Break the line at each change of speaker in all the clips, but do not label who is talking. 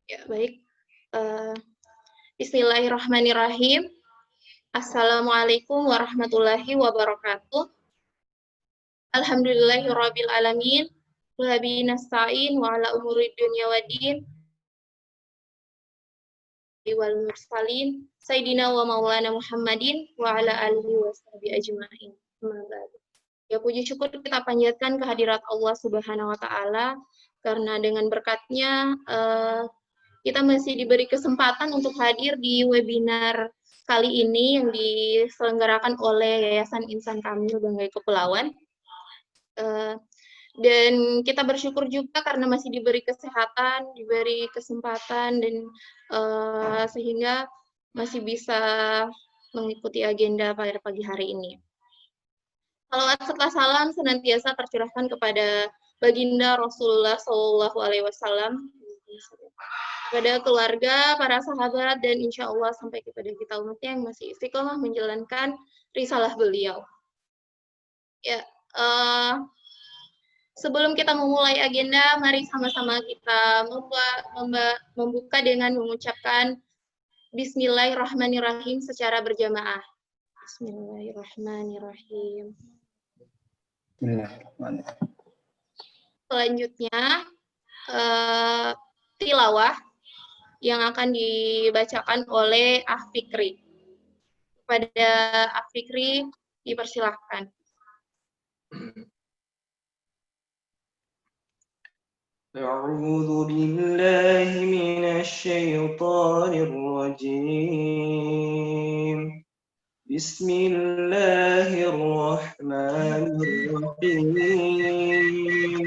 Ya, baik. Eh, Bismillahirrahmanirrahim. Assalamualaikum warahmatullahi wabarakatuh. Alhamdulillahirabbil alamin. Wa bihi nasta'in wa ala umuri dunya waddin wal mursalin sayyidina wa maulana Muhammadin wa ala alihi washabihi ajmain. Amma ba'du. Ya, puji syukur kita panjatkan kehadirat Allah Subhanahu wa taala karena dengan berkatnya kita masih diberi kesempatan untuk hadir di webinar kali ini yang diselenggarakan oleh Yayasan Insan Kamil Banggai Kepulauan. Dan kita bersyukur juga karena masih diberi kesehatan, diberi kesempatan, dan sehingga masih bisa mengikuti agenda pada pagi hari ini. Salawat serta salam senantiasa tercurahkan kepada baginda Rasulullah Shallallahu Alaihi Wasallam, kepada keluarga, para sahabat, dan insya Allah sampai kepada kita umatnya yang masih istiqomah menjalankan risalah beliau. Ya, sebelum kita memulai agenda, mari sama-sama kita membuka dengan mengucapkan Bismillahirrahmanirrahim secara berjamaah. Bismillahirrahmanirrahim.
Bismillahirrahmanirrahim.
Selanjutnya, tilawah yang akan dibacakan oleh Fikri. Kepada Fikri, dipersilahkan.
أعوذ بالله من الشيطان الرجيم بسم الله الرحمن الرحيم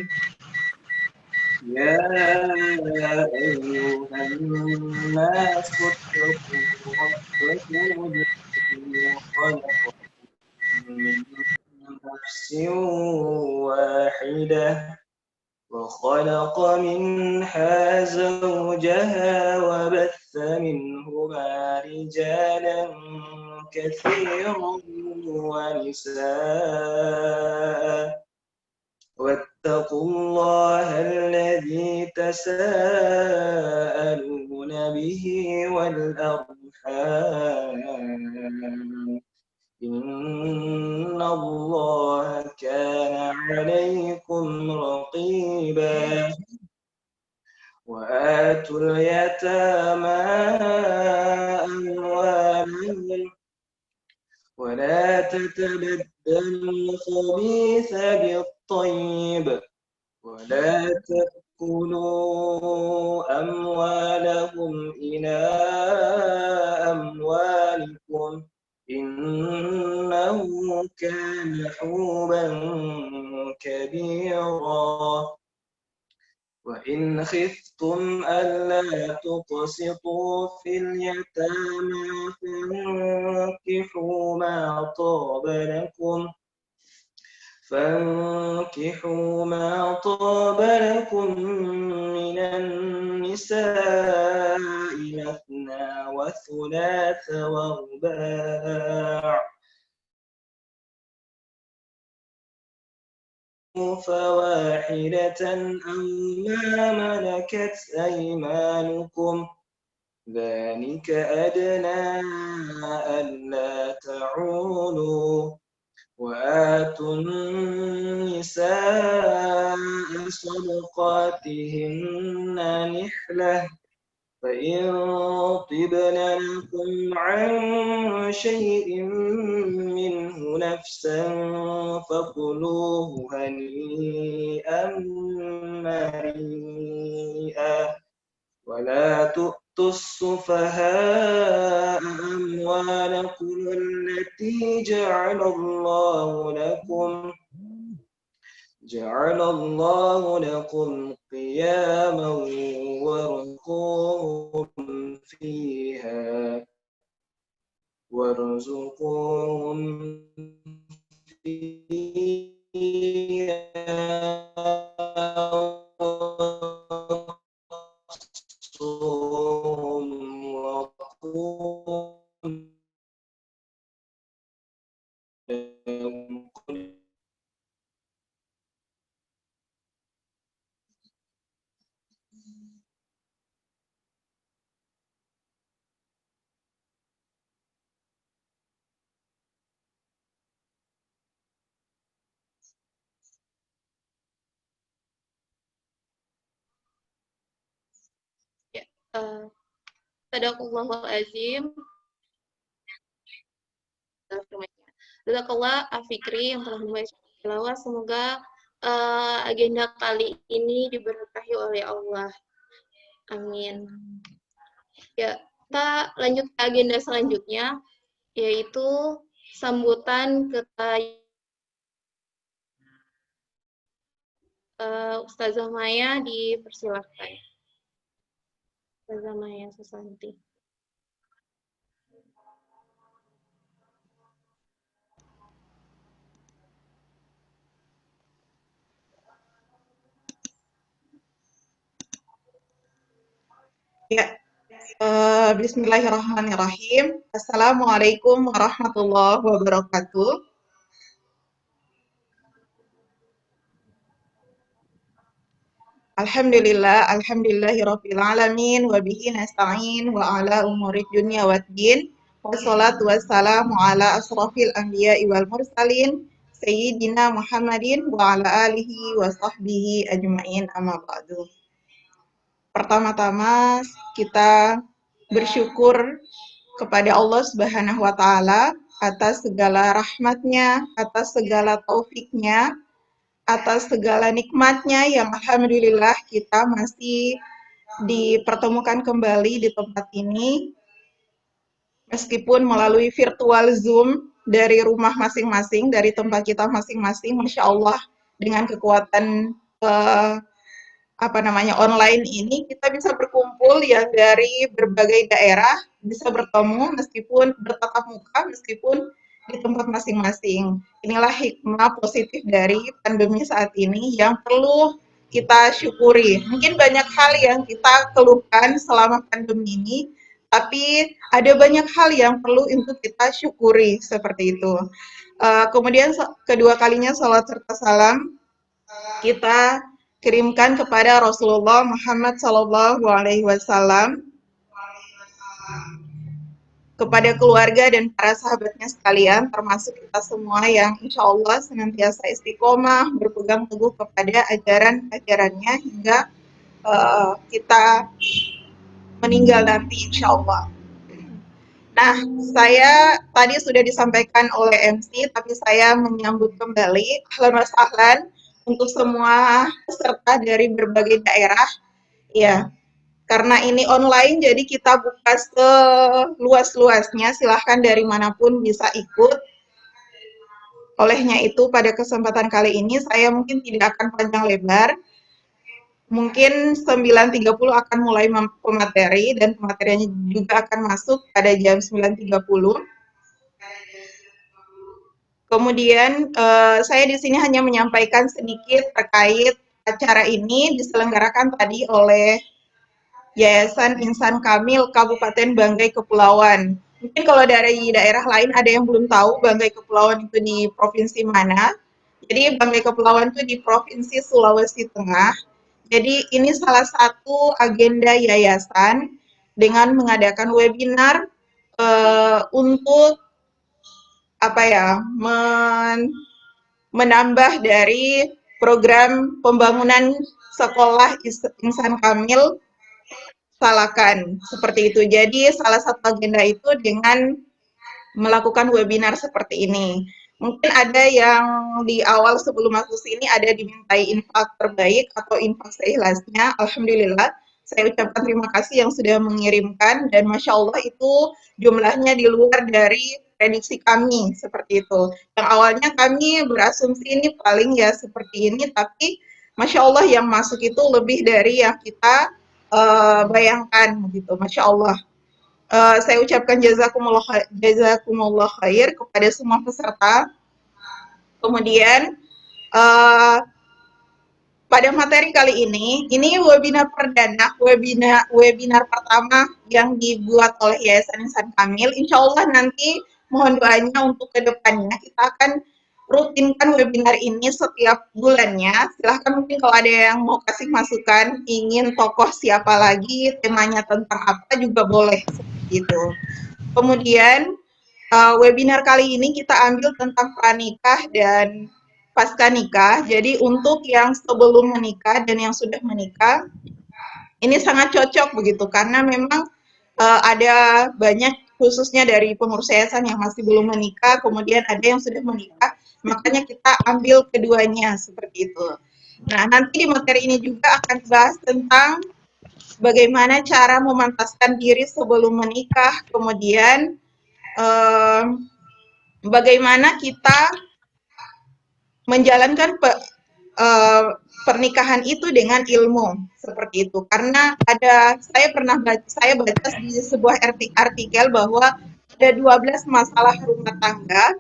يا أيها الناس اتقوا ربكم الذي خلقكم من نفس واحدة وخلق منها زوجها وبث منهما رجالا كثيرا ونساء واتقوا الله الذي تساءلون به والأرحام إن الله كان عليكم رقيبا وآتوا اليتامى أموالهم ولا تتبدلوا الخبيث بالطيب ولا تأكلوا أموالهم إلى أموالكم إنه كان حوبا كبيرا وإن خفتم ألا تقسطوا في اليتامى فانكحوا ما طاب لكم من النساء مثنى وثلاث ورباع فواحدة أو ما ملكت أيمانكم ذلك أدنى ألا تعولوا وآتوا النساء صدقاتهن نحلة فإن طبن لكم عن شيء منه نفسا فكلوه هنيئا مريئا ولا تؤتوا السفهاء أموالكم التي جعل الله لكم قياما وارزقوهم فيها
Sadaqallahul azim. Jazakallah Afikri yang telah membaca tilawah. Semoga agenda kali ini diberkahi oleh Allah. Amin. Ya, kita lanjut ke agenda selanjutnya, yaitu sambutan kepada Ustazah Maya, dipersilahkan. Ustazah Maya Susanti.
Ya, bismillahirrahmanirrahim. Assalamualaikum warahmatullahi wabarakatuh. Alhamdulillahirabbil alamin wa bihi nasta'in wa ala umurid dunya waddin. Wassalatu wassalamu ala asrafil anbiya'i wal mursalin sayyidina Muhammadin wa ala alihi wa sahbihi ajmain, amma ba'du. Pertama-tama kita bersyukur kepada Allah Subhanahu wa taala atas segala rahmatnya, atas segala taufiknya, atas segala nikmatnya yang alhamdulillah kita masih dipertemukan kembali di tempat ini meskipun melalui virtual Zoom dari rumah masing-masing, dari tempat kita masing-masing. Masya Allah, dengan kekuatan online ini kita bisa berkumpul yang dari berbagai daerah, bisa bertemu meskipun bertatap muka, meskipun di tempat masing-masing. Inilah hikmah positif dari pandemi saat ini yang perlu kita syukuri. Mungkin banyak hal yang kita keluhkan selama pandemi ini, tapi ada banyak hal yang perlu untuk kita syukuri, seperti itu. Kemudian kedua kalinya salat serta salam kita kirimkan kepada Rasulullah Muhammad SAW, kepada keluarga dan para sahabatnya sekalian, termasuk kita semua yang insya Allah senantiasa istiqomah, berpegang teguh kepada ajaran-ajarannya hingga kita meninggal nanti insya Allah. Nah, saya tadi sudah disampaikan oleh MC, tapi saya menyambut kembali, ahlan wa sahlan, untuk semua peserta dari berbagai daerah. Ya, karena ini online, jadi kita buka seluas-luasnya, silahkan dari manapun bisa ikut. Olehnya itu, pada kesempatan kali ini, saya mungkin tidak akan panjang lebar. Mungkin 9.30 akan mulai pemateri, dan pemateriannya juga akan masuk pada jam 9.30. Kemudian saya di sini hanya menyampaikan sedikit terkait acara ini diselenggarakan tadi oleh Yayasan Insan Kamil Kabupaten Banggai Kepulauan. Mungkin kalau dari daerah lain ada yang belum tahu Banggai Kepulauan itu di provinsi mana. Jadi Banggai Kepulauan itu di Provinsi Sulawesi Tengah. Jadi ini salah satu agenda yayasan dengan mengadakan webinar untuk menambah dari program pembangunan sekolah Insan Kamil Salakan, seperti itu. Jadi salah satu agenda itu dengan melakukan webinar seperti ini. Mungkin ada yang di awal sebelum masuk sini ada dimintai infak terbaik atau infak seikhlasnya. Alhamdulillah, saya ucapkan terima kasih yang sudah mengirimkan, dan Masya Allah itu jumlahnya di luar dari prediksi kami, seperti itu. Yang awalnya kami berasumsi ini paling ya seperti ini, tapi Masya Allah yang masuk itu lebih dari yang kita bayangkan, gitu. Masya Allah. Saya ucapkan jazakumullah khair kepada semua peserta. Kemudian pada materi kali ini webinar perdana, webinar pertama yang dibuat oleh Yayasan Insan Kamil. Insya Allah nanti mohon doanya untuk kedepannya kita akan rutinkan webinar ini setiap bulannya. Silahkan mungkin kalau ada yang mau kasih masukan, ingin tokoh siapa lagi, temanya tentang apa juga boleh, seperti itu. Kemudian webinar kali ini kita ambil tentang pranikah dan pasca nikah. Jadi untuk yang sebelum menikah dan yang sudah menikah, Ini sangat cocok begitu karena memang ada banyak khususnya dari pengurus yayasan yang masih belum menikah, kemudian ada yang sudah menikah, makanya kita ambil keduanya seperti itu. Nah, nanti di materi ini juga akan dibahas tentang bagaimana cara memantaskan diri sebelum menikah, kemudian eh, bagaimana kita menjalankan pernikahan itu dengan ilmu seperti itu. Karena saya baca di sebuah artikel bahwa ada 12 masalah rumah tangga.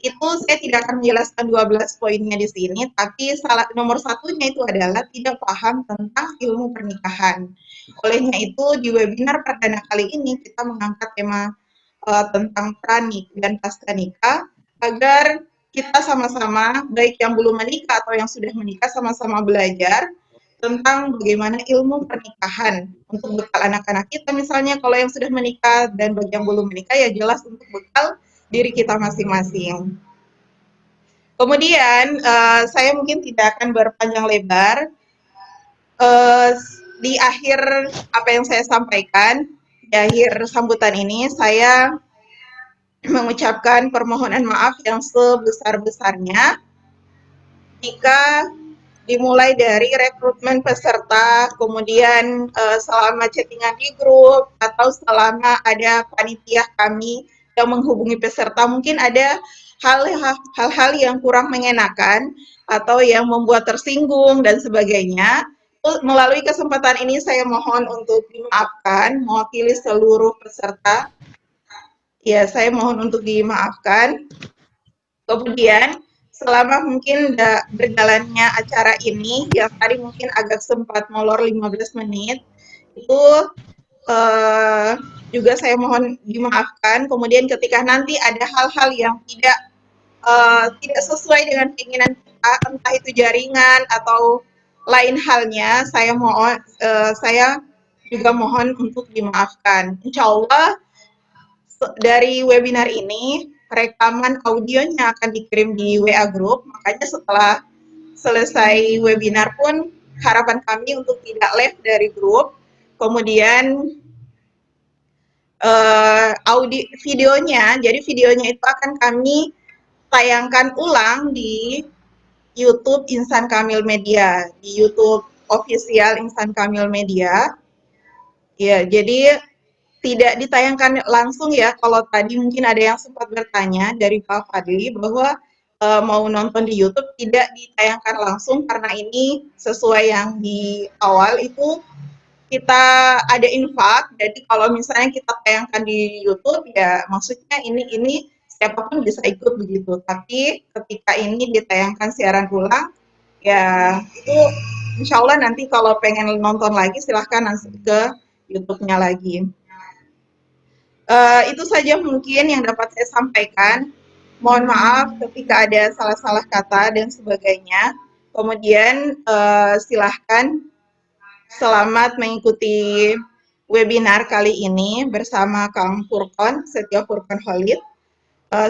Itu saya tidak akan menjelaskan 12 poinnya di sini, tapi nomor satunya itu adalah tidak paham tentang ilmu pernikahan. Olehnya itu di webinar perdana kali ini kita mengangkat tema tentang pranik dan pasca nikah agar kita sama-sama, baik yang belum menikah atau yang sudah menikah, sama-sama belajar tentang bagaimana ilmu pernikahan untuk bekal anak-anak kita misalnya kalau yang sudah menikah, dan bagi yang belum menikah ya jelas untuk bekal diri kita masing-masing. Kemudian saya mungkin tidak akan berpanjang lebar. Di akhir apa yang saya sampaikan, di akhir sambutan ini saya mengucapkan permohonan maaf yang sebesar-besarnya jika dimulai dari rekrutmen peserta, kemudian selama chattingan di grup, atau selama ada panitia kami yang menghubungi peserta, mungkin ada hal-hal yang kurang mengenakan atau yang membuat tersinggung dan sebagainya. Melalui kesempatan ini saya mohon untuk dimaafkan mewakili seluruh peserta. Ya, saya mohon untuk dimaafkan. Kemudian selama mungkin berjalannya acara ini, yang tadi mungkin agak sempat molor 15 menit, itu juga saya mohon dimaafkan. Kemudian ketika nanti ada hal-hal yang tidak sesuai dengan keinginan kita, entah itu jaringan atau lain halnya, saya juga mohon untuk dimaafkan. Insya Allah dari webinar ini rekaman audionya akan dikirim di WA Group, makanya setelah selesai webinar pun harapan kami untuk tidak live dari grup, kemudian videonya, jadi videonya itu akan kami tayangkan ulang di YouTube Insan Kamil Media, di YouTube official Insan Kamil Media. Ya, jadi tidak ditayangkan langsung ya, kalau tadi mungkin ada yang sempat bertanya dari Pak Fadli bahwa mau nonton di YouTube tidak ditayangkan langsung karena ini sesuai yang di awal itu kita ada infak, jadi kalau misalnya kita tayangkan di YouTube ya maksudnya ini siapapun bisa ikut begitu, tapi ketika ini ditayangkan siaran ulang ya itu insya Allah nanti kalau pengen nonton lagi silahkan langsung ke YouTube-nya lagi. Itu saja mungkin yang dapat saya sampaikan. Mohon maaf ketika ada salah-salah kata dan sebagainya. Kemudian silahkan selamat mengikuti webinar kali ini bersama Kang Furqon, Setia Furqon Khalid.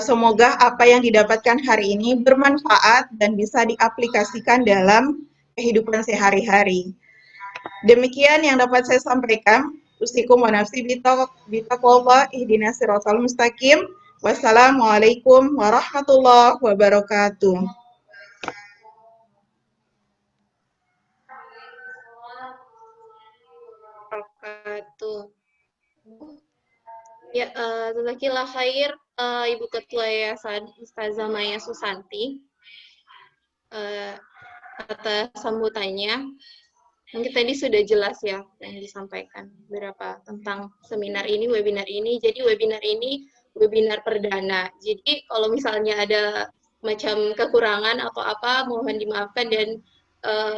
Semoga apa yang didapatkan hari ini bermanfaat dan bisa diaplikasikan dalam kehidupan sehari-hari. Demikian yang dapat saya sampaikan. Usikum wa nafsi bitaqwallah ihdinas siratal mustaqim. Wassalamualaikum warahmatullahi wabarakatuh.
Ya, jazakillah khair Ibu Ketua Yayasan Ustazah Maya Susanti atas sambutannya. Mungkin tadi sudah jelas ya yang disampaikan beberapa tentang seminar ini, webinar ini. Jadi webinar ini webinar perdana. Jadi kalau misalnya ada macam kekurangan atau apa, mohon dimaafkan dan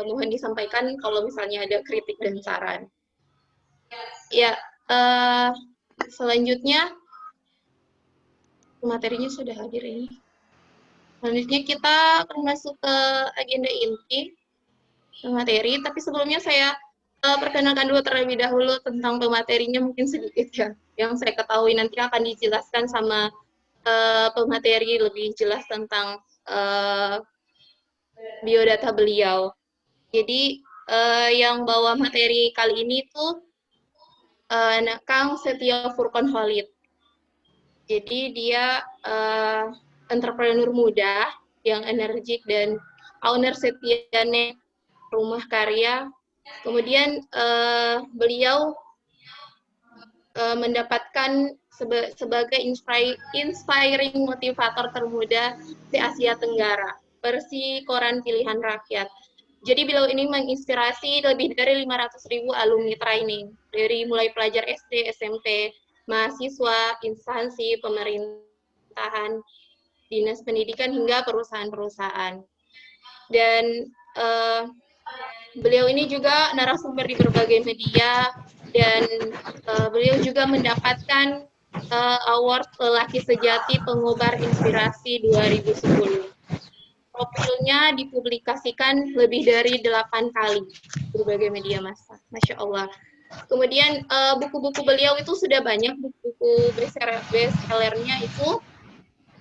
mohon disampaikan kalau misalnya ada kritik dan saran. Ya, selanjutnya materinya sudah hadir ini. Selanjutnya kita akan masuk ke agenda inti materi, tapi sebelumnya saya perkenalkan dulu terlebih dahulu tentang pematerinya mungkin sedikit ya. Yang saya ketahui nanti akan dijelaskan sama pemateri lebih jelas tentang biodata beliau. Jadi Yang bawa materi kali ini tuh Kang Setia Furqon Khalid. Jadi dia entrepreneur muda yang energik dan owner setianya rumah karya. Kemudian beliau mendapatkan sebagai inspiring motivator termuda di Asia Tenggara, versi koran pilihan rakyat. Jadi beliau ini menginspirasi lebih dari 500.000 alumni training, dari mulai pelajar SD, SMP, mahasiswa, instansi, pemerintahan, dinas pendidikan, hingga perusahaan-perusahaan. Dan beliau ini juga narasumber di berbagai media, dan beliau juga mendapatkan award Lelaki Sejati Pengobar Inspirasi 2010. Profilnya dipublikasikan lebih dari 8 kali berbagai media massa. Masya Allah. Kemudian buku-buku beliau itu sudah banyak, buku-buku bestsellernya itu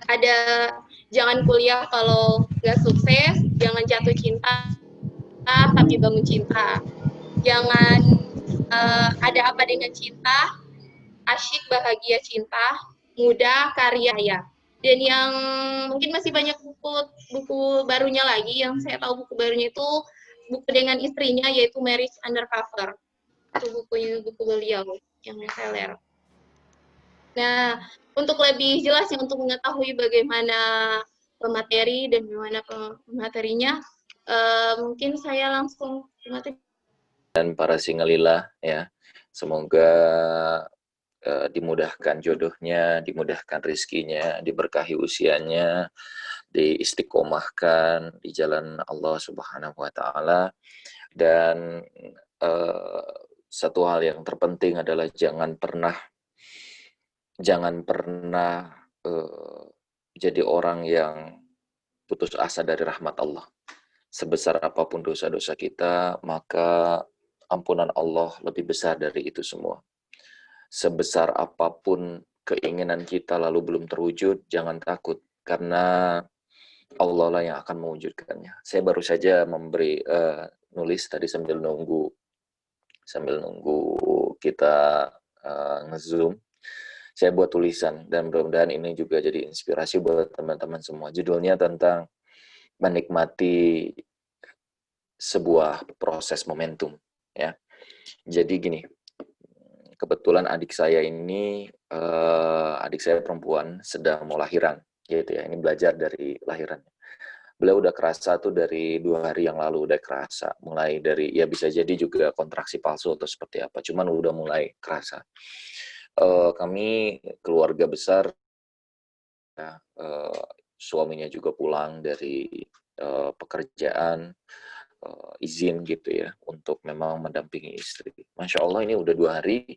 ada Jangan Kuliah Kalau Nggak Sukses, Jangan Jatuh Cinta, Tapi Bangun Cinta, Jangan Ada Apa Dengan Cinta, Asyik Bahagia Cinta, Muda Karya Ya. Dan yang mungkin masih banyak buku barunya lagi, yang saya tahu buku barunya itu buku dengan istrinya, yaitu Marriage Undercover. Itu buku beliau yang bestseller. Nah, untuk lebih jelas ya, untuk mengetahui bagaimana pemateri dan bagaimana pematerinya, mungkin saya langsung materi.
Dan para singelillah ya, semoga dimudahkan jodohnya, dimudahkan rizkinya, diberkahi usianya, diistiqomahkan di jalan Allah Subhanahu wa Ta'ala. Dan satu hal yang terpenting adalah jangan pernah jadi orang yang putus asa dari rahmat Allah. Sebesar apapun dosa-dosa kita, maka ampunan Allah lebih besar dari itu semua. Sebesar apapun keinginan kita lalu belum terwujud, jangan takut, karena Allah lah yang akan mewujudkannya. Saya baru saja nulis tadi sambil nunggu kita nge-zoom. Saya buat tulisan, dan mudah-mudahan ini juga jadi inspirasi buat teman-teman semua. Judulnya tentang menikmati sebuah proses momentum, ya. Jadi gini, kebetulan adik saya perempuan sedang mau lahiran, gitu ya. Ini belajar dari lahirannya. Beliau udah kerasa tuh dari 2 hari yang lalu, udah kerasa. Mulai dari, ya bisa jadi juga kontraksi palsu atau seperti apa, cuman udah mulai kerasa. Kami keluarga besar, ya, suaminya juga pulang dari pekerjaan, izin gitu ya, untuk memang mendampingi istri. Masya Allah, ini udah 2 hari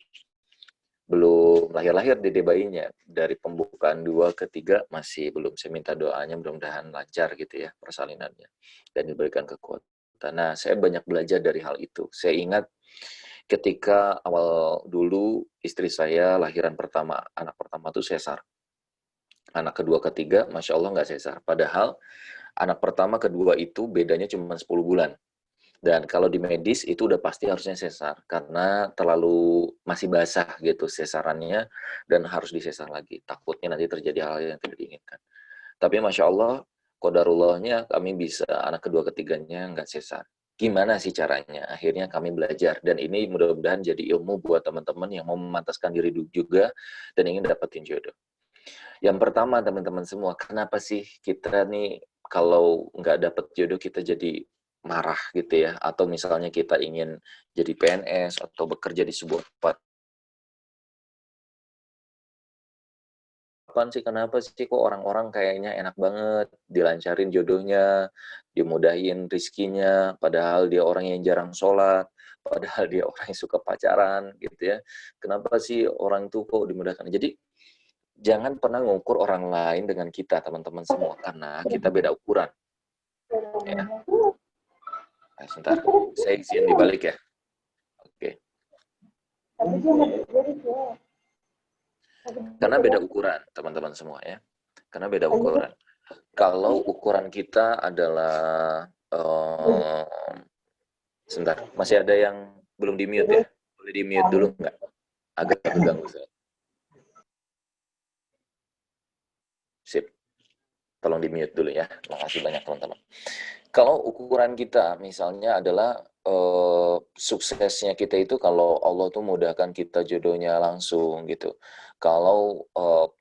belum lahir-lahir dede bayinya. Dari pembukaan 2 ke 3 masih belum. Saya minta doanya mudah-mudahan lancar gitu ya persalinannya dan diberikan kekuatan. Nah, saya banyak belajar dari hal itu. Saya ingat ketika awal dulu istri saya lahiran pertama, anak pertama tuh sesar. Anak kedua, ketiga, Masya Allah nggak sesar. Padahal anak pertama, kedua itu bedanya cuma 10 bulan. Dan kalau di medis itu udah pasti harusnya sesar, karena terlalu masih basah gitu sesarannya, dan harus disesar lagi. Takutnya nanti terjadi hal yang tidak diinginkan. Tapi Masya Allah, qadarullahnya kami bisa anak kedua ketiganya nggak sesar. Gimana sih caranya? Akhirnya kami belajar. Dan ini mudah-mudahan jadi ilmu buat teman-teman yang mau memantaskan diri juga dan ingin dapetin jodoh. Yang pertama, teman-teman semua, kenapa sih kita nih kalau nggak dapet jodoh kita jadi marah gitu ya? Atau misalnya kita ingin jadi PNS atau bekerja di sebuah tempat. Apaan sih, kenapa sih kok orang-orang kayaknya enak banget, dilancarin jodohnya, dimudahin rizkinya, padahal dia orang yang jarang sholat, padahal dia orang yang suka pacaran gitu ya. Kenapa sih orang itu kok dimudahkan? Jadi jangan pernah mengukur orang lain dengan kita, teman-teman semua, karena kita beda ukuran. Ya. Nah, sebentar, saya izin dibalik ya. Oke. Karena beda ukuran, teman-teman semua ya. Karena beda ukuran. Kalau ukuran kita adalah Sebentar, masih ada yang belum di-mute ya? Boleh di-mute dulu nggak? Agak keganggu saya. Sip, tolong di-mute dulu ya. Makasih banyak teman-teman. Kalau ukuran kita misalnya adalah suksesnya kita itu kalau Allah tuh mudahkan kita jodohnya langsung gitu. Kalau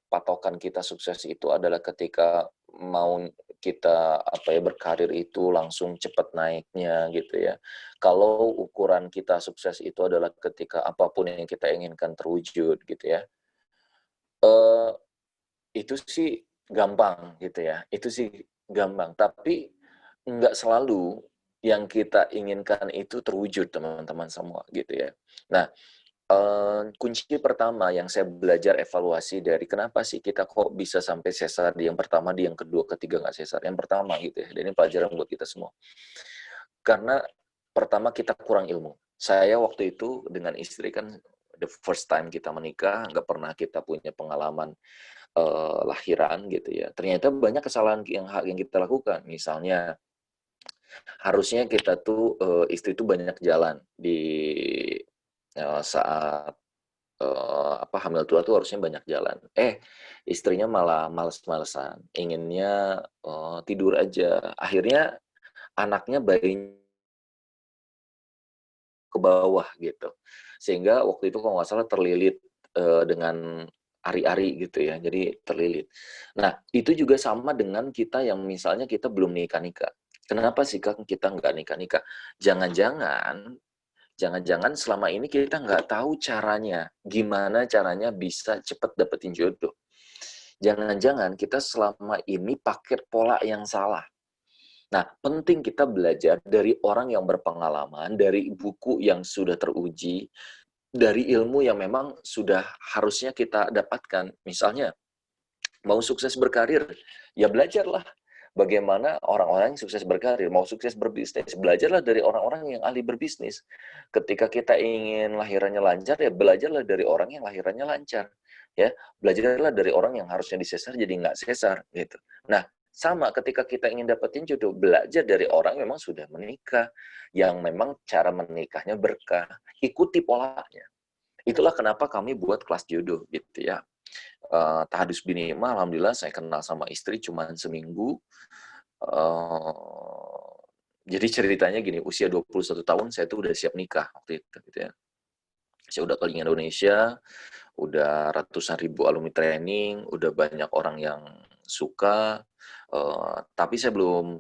patokan kita sukses itu adalah ketika mau kita berkarir itu langsung cepat naiknya gitu ya. Kalau ukuran kita sukses itu adalah ketika apapun yang kita inginkan terwujud gitu ya. Eh, itu sih gampang gitu ya. Itu sih gampang, tapi nggak selalu yang kita inginkan itu terwujud teman-teman semua gitu ya. Nah, kunci pertama yang saya belajar evaluasi dari kenapa sih kita kok bisa sampai sesar di yang pertama, di yang kedua, ketiga nggak sesar. Yang pertama gitu ya, dan ini pelajaran buat kita semua. Karena pertama kita kurang ilmu. Saya waktu itu dengan istri kan the first time kita menikah, nggak pernah kita punya pengalaman lahiran gitu ya. Ternyata banyak kesalahan yang kita lakukan. Misalnya harusnya kita tuh istri tuh banyak jalan di saat hamil tua tuh harusnya banyak jalan. Istrinya malah males-malesan, inginnya tidur aja. Akhirnya anaknya bayinya ke bawah gitu. Sehingga waktu itu kalau nggak salah terlilit dengan ari-ari gitu ya, jadi terlilit. Nah, itu juga sama dengan kita yang misalnya kita belum nikah-nikah. Kenapa sih Kak kita nggak nikah-nikah? Jangan-jangan selama ini kita nggak tahu caranya, gimana caranya bisa cepet dapetin jodoh. Jangan-jangan kita selama ini pakai pola yang salah. Nah, penting kita belajar dari orang yang berpengalaman, dari buku yang sudah teruji, dari ilmu yang memang sudah harusnya kita dapatkan. Misalnya, mau sukses berkarir, ya belajarlah bagaimana orang-orang yang sukses berkarir. Mau sukses berbisnis, belajarlah dari orang-orang yang ahli berbisnis. Ketika kita ingin lahirannya lancar, ya belajarlah dari orang yang lahirannya lancar. Ya, belajarlah dari orang yang harusnya disesar jadi nggak sesar gitu. Nah, sama ketika kita ingin dapetin jodoh, belajar dari orang yang memang sudah menikah, yang memang cara menikahnya berkah, ikuti polanya. Itulah kenapa kami buat kelas jodoh gitu ya. Tahadus Binima, alhamdulillah saya kenal sama istri cuma seminggu. Jadi ceritanya gini, usia 21 tahun saya tuh udah siap nikah waktu itu gitu ya. Saya udah keliling Indonesia, udah ratusan ribu alumni training, udah banyak orang yang suka, tapi saya belum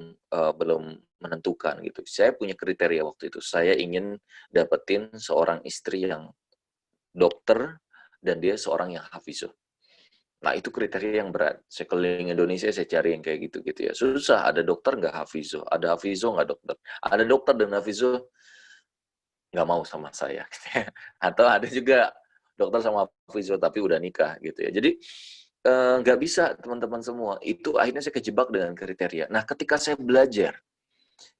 menentukan gitu. Saya punya kriteria waktu itu. Saya ingin dapetin seorang istri yang dokter dan dia seorang yang hafizuh. Nah, itu kriteria yang berat. Saya keliling Indonesia, saya cari yang kayak gitu-gitu ya. Susah, ada dokter nggak hafizuh, ada hafizuh nggak dokter. Ada dokter dan hafizuh nggak mau sama saya. Gitu ya. Atau ada juga dokter sama hafizuh tapi udah nikah gitu ya. Jadi nggak bisa teman-teman semua. Itu akhirnya saya kejebak dengan kriteria. Nah, ketika saya belajar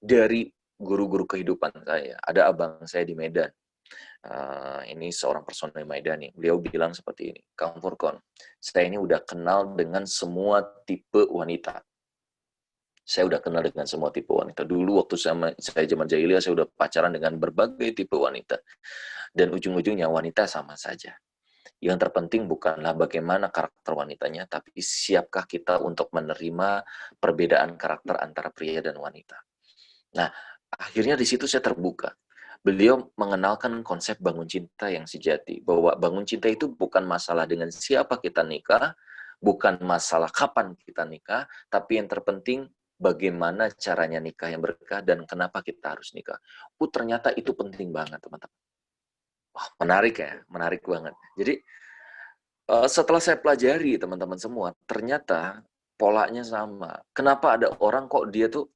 dari guru-guru kehidupan saya, ada abang saya di Medan. Ini seorang personel Maidani. Beliau bilang seperti ini, Kang Furkon, saya ini udah kenal dengan semua tipe wanita. Saya udah kenal dengan semua tipe wanita. Dulu waktu saya zaman jahiliyah, saya udah pacaran dengan berbagai tipe wanita. Dan ujung-ujungnya wanita sama saja. Yang terpenting bukanlah bagaimana karakter wanitanya, tapi siapkah kita untuk menerima perbedaan karakter antara pria dan wanita. Nah, akhirnya di situ saya terbuka. Beliau mengenalkan konsep bangun cinta yang sejati. Bahwa bangun cinta itu bukan masalah dengan siapa kita nikah, bukan masalah kapan kita nikah, tapi yang terpenting bagaimana caranya nikah yang berkah dan kenapa kita harus nikah. Ternyata itu penting banget, teman-teman. Wah, menarik ya, menarik banget. Jadi, setelah saya pelajari, teman-teman semua, ternyata polanya sama. Kenapa ada orang kok dia tuh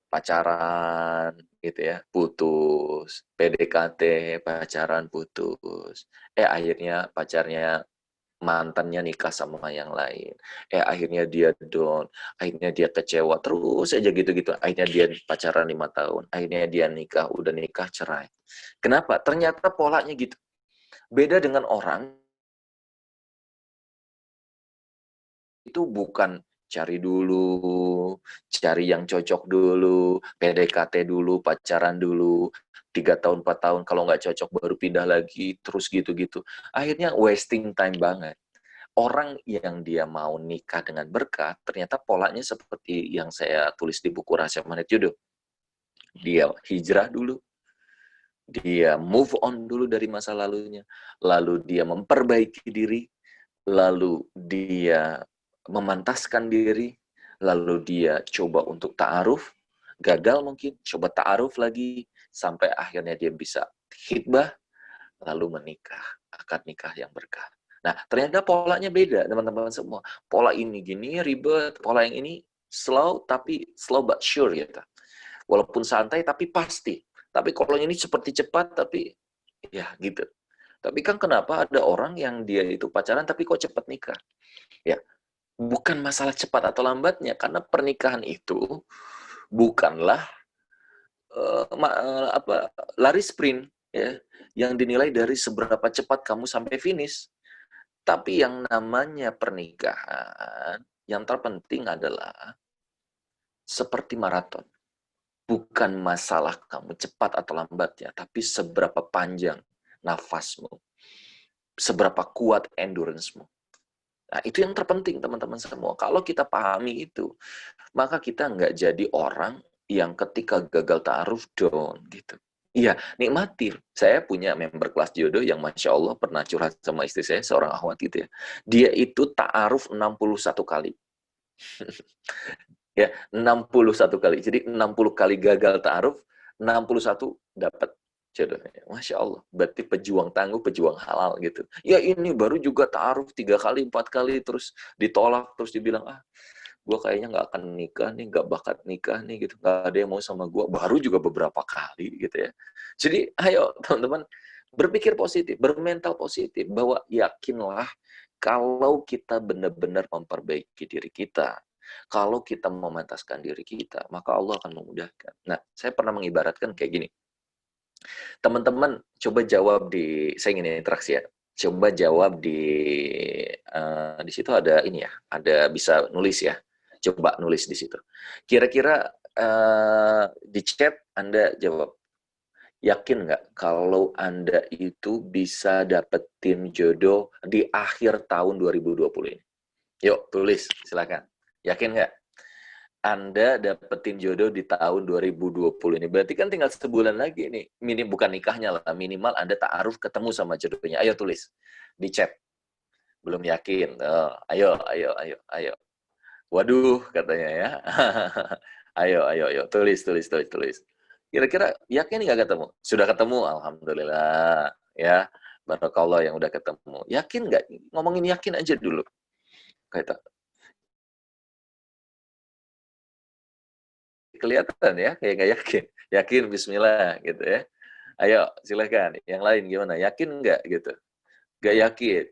pacaran gitu ya, putus, PDKT, pacaran, putus. Akhirnya pacarnya mantannya nikah sama yang lain. Akhirnya dia down, akhirnya dia kecewa, terus aja gitu-gitu. Akhirnya dia pacaran 5 tahun, akhirnya dia nikah, udah nikah cerai. Kenapa? Ternyata polanya gitu. Beda dengan orang itu bukan Cari dulu, cari yang cocok dulu, PDKT dulu, pacaran dulu, 3 tahun, 4 tahun, kalau nggak cocok baru pindah lagi, terus gitu-gitu. Akhirnya wasting time banget. Orang yang dia mau nikah dengan berkah, ternyata polanya seperti yang saya tulis di buku Rahasia Magnet Jodoh. Dia hijrah dulu, dia move on dulu dari masa lalunya, lalu dia memperbaiki diri, lalu dia memantaskan diri, lalu dia coba untuk ta'aruf, gagal mungkin, coba ta'aruf lagi, sampai akhirnya dia bisa khitbah, lalu menikah, akad nikah yang berkah. Nah, ternyata polanya beda, teman-teman semua. Pola ini gini, ribet, pola yang ini slow, tapi slow but sure gitu. Walaupun santai, tapi pasti. Tapi kalau ini seperti cepat, tapi ya gitu. Tapi kan kenapa ada orang yang dia itu pacaran, tapi kok cepat nikah? Ya, bukan masalah cepat atau lambatnya, karena pernikahan itu bukanlah lari sprint ya, yang dinilai dari seberapa cepat kamu sampai finish. Tapi yang namanya pernikahan, yang terpenting adalah seperti maraton. Bukan masalah kamu cepat atau lambatnya, tapi seberapa panjang nafasmu, seberapa kuat endurance-mu. Nah, itu yang terpenting, teman-teman semua. Kalau kita pahami itu, maka kita nggak jadi orang yang ketika gagal ta'aruf down, gitu. Iya, nikmati. Saya punya member kelas jodoh yang Masya Allah pernah curhat sama istri saya, seorang akhwat gitu ya. Dia itu ta'aruf 61 kali. Ya, 61 kali. Jadi 60 kali gagal ta'aruf, 61 dapat jodohnya. Masya Allah. Berarti pejuang tangguh, pejuang halal gitu. Ya ini baru juga ta'aruf 3 kali, 4 kali, terus ditolak, terus dibilang, gue kayaknya nggak akan nikah nih, nggak bakat nikah nih gitu. Nggak ada yang mau sama gue. Baru juga beberapa kali gitu ya. Jadi ayo teman-teman, berpikir positif, bermental positif, bahwa yakinlah kalau kita benar-benar memperbaiki diri kita, kalau kita memantaskan diri kita, maka Allah akan memudahkan. Nah, saya pernah mengibaratkan kayak gini. Teman-teman, coba jawab saya ingin interaksi ya. Coba jawab di situ ada ini ya, ada bisa nulis ya. Coba nulis di situ. Kira-kira di chat Anda jawab, yakin nggak kalau Anda itu bisa dapetin jodoh di akhir tahun 2020 ini? Yuk, tulis, silakan. Yakin nggak? Anda dapetin jodoh di tahun 2020 ini. Berarti kan tinggal sebulan lagi nih. Bukan nikahnya lah, minimal Anda ta'aruf ketemu sama jodohnya. Ayo tulis di chat. Belum yakin. Oh, ayo. Waduh, katanya ya. ayo. Tulis. Kira-kira yakin nggak ketemu? Sudah ketemu, alhamdulillah. Ya, barakallah yang udah ketemu. Yakin nggak? Ngomongin yakin aja dulu. Kayak kelihatan ya, kayak nggak yakin. Yakin, bismillah, gitu ya. Ayo, silakan. Yang lain gimana? Yakin nggak, gitu? Nggak yakin.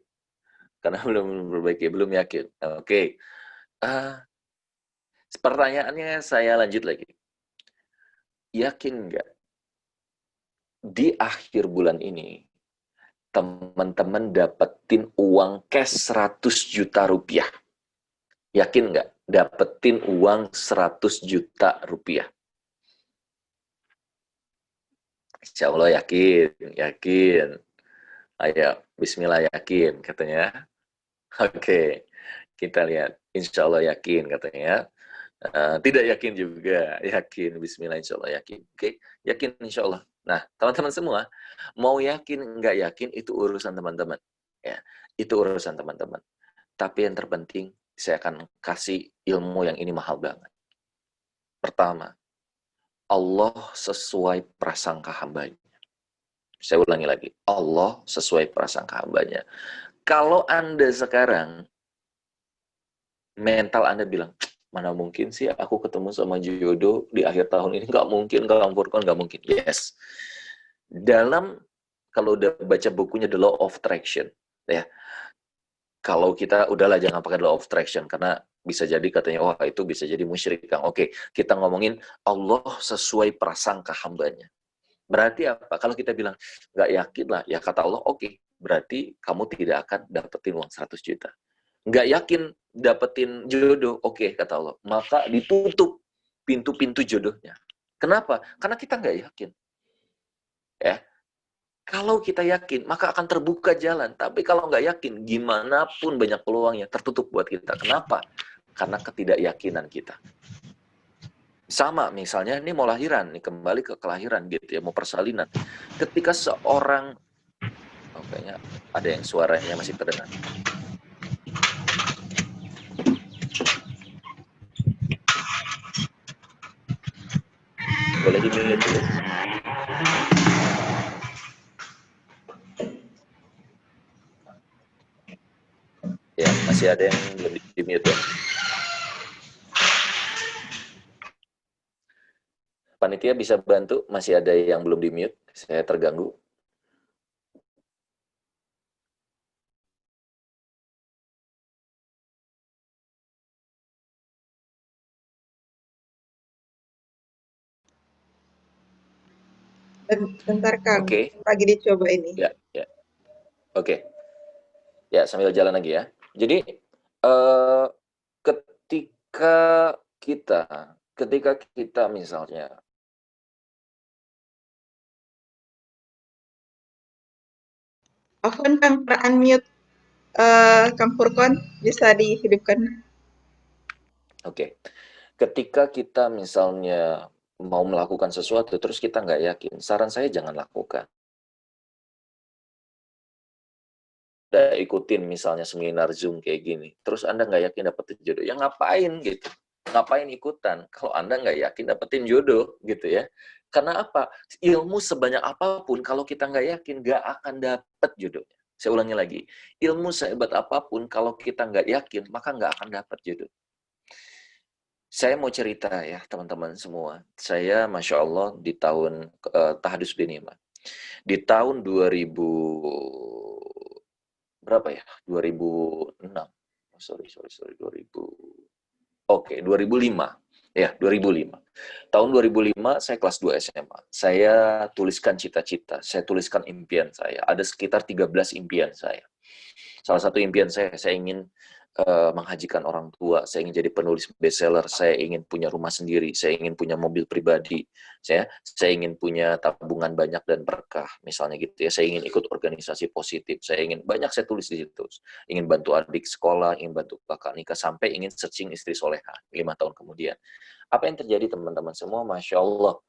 Karena belum memperbaiki, belum yakin. Oke. Pertanyaannya saya lanjut lagi. Yakin nggak? Di akhir bulan ini, teman-teman dapetin uang cash 100 juta rupiah. Yakin nggak? Dapetin uang 100 juta rupiah. Insya Allah yakin. Ayo, bismillah yakin, katanya. Oke, kita lihat. Insya Allah yakin, katanya. Tidak yakin juga, yakin. Bismillah, insya Allah yakin. Oke, yakin insya Allah. Nah, teman-teman semua, mau yakin, nggak yakin, itu urusan teman-teman. Ya, itu urusan teman-teman. Tapi yang terpenting, saya akan kasih ilmu yang ini mahal banget. Pertama, Allah sesuai prasangka hambanya. Saya ulangi lagi, Allah sesuai prasangka hambanya. Kalau Anda sekarang, mental Anda bilang, mana mungkin sih aku ketemu sama jodoh di akhir tahun ini? Nggak mungkin, nggak mungkin. Yes. Kalau udah baca bukunya The Law of Attraction, ya, kalau kita udahlah jangan pakai The Law of Attraction, karena bisa jadi katanya, wah itu bisa jadi musyrik, Kang. Oke, kita ngomongin Allah sesuai prasangka hambanya. Berarti apa? Kalau kita bilang, nggak yakin lah, ya kata Allah, oke, berarti kamu tidak akan dapetin uang 100 juta. nggak yakin dapetin jodoh, oke kata Allah, maka ditutup pintu-pintu jodohnya. Kenapa? Karena kita nggak yakin. Ya, kalau kita yakin, maka akan terbuka jalan. Tapi kalau nggak yakin, gimana pun banyak peluangnya tertutup buat kita. Kenapa? Karena ketidakyakinan kita. Sama, misalnya ini mau lahiran, nih kembali ke kelahiran gitu ya, mau persalinan. Ketika seorang, kayaknya ada yang suaranya masih terdengar. Boleh di-mute dulu. Ya, masih ada yang belum di-mute ya. Panitia bisa bantu, masih ada yang belum di-mute, saya terganggu.
Bentar Kang,
Oke.
lagi dicoba ini.
Ya. Oke. Ya, sambil jalan lagi ya. Jadi, ketika kita misalnya
Afwan Kang, unmute Kang Furqon, bisa dihidupkan.
Oke. Ketika kita misalnya mau melakukan sesuatu terus kita nggak yakin, saran saya jangan lakukan. Udah ikutin misalnya seminar Zoom kayak gini, terus Anda nggak yakin dapetin jodoh, ya ngapain gitu? Ngapain ikutan kalau Anda nggak yakin dapetin jodoh gitu ya? Karena apa? Ilmu sebanyak apapun kalau kita nggak yakin nggak akan dapet jodohnya. Saya ulangi lagi, ilmu sehebat apapun kalau kita nggak yakin maka nggak akan dapet jodoh. Saya mau cerita ya teman-teman semua. Saya Masya Allah di tahun Tahadus bin Iman. Di tahun 2000 berapa ya? 2006. Oh, sorry 2000. Oke, 2005. Ya, 2005. Tahun 2005 saya kelas 2 SMA. Saya tuliskan cita-cita, saya tuliskan impian saya. Ada sekitar 13 impian saya. Salah satu impian saya ingin menghajikan orang tua, saya ingin jadi penulis bestseller, saya ingin punya rumah sendiri, saya ingin punya mobil pribadi, saya ingin punya tabungan banyak dan berkah, misalnya gitu ya. Saya ingin ikut organisasi positif, saya tulis di situ. Ingin bantu adik sekolah, ingin bantu kakak nikah, sampai ingin searching istri soleha 5 tahun kemudian. Apa yang terjadi teman-teman semua? Masya Allah,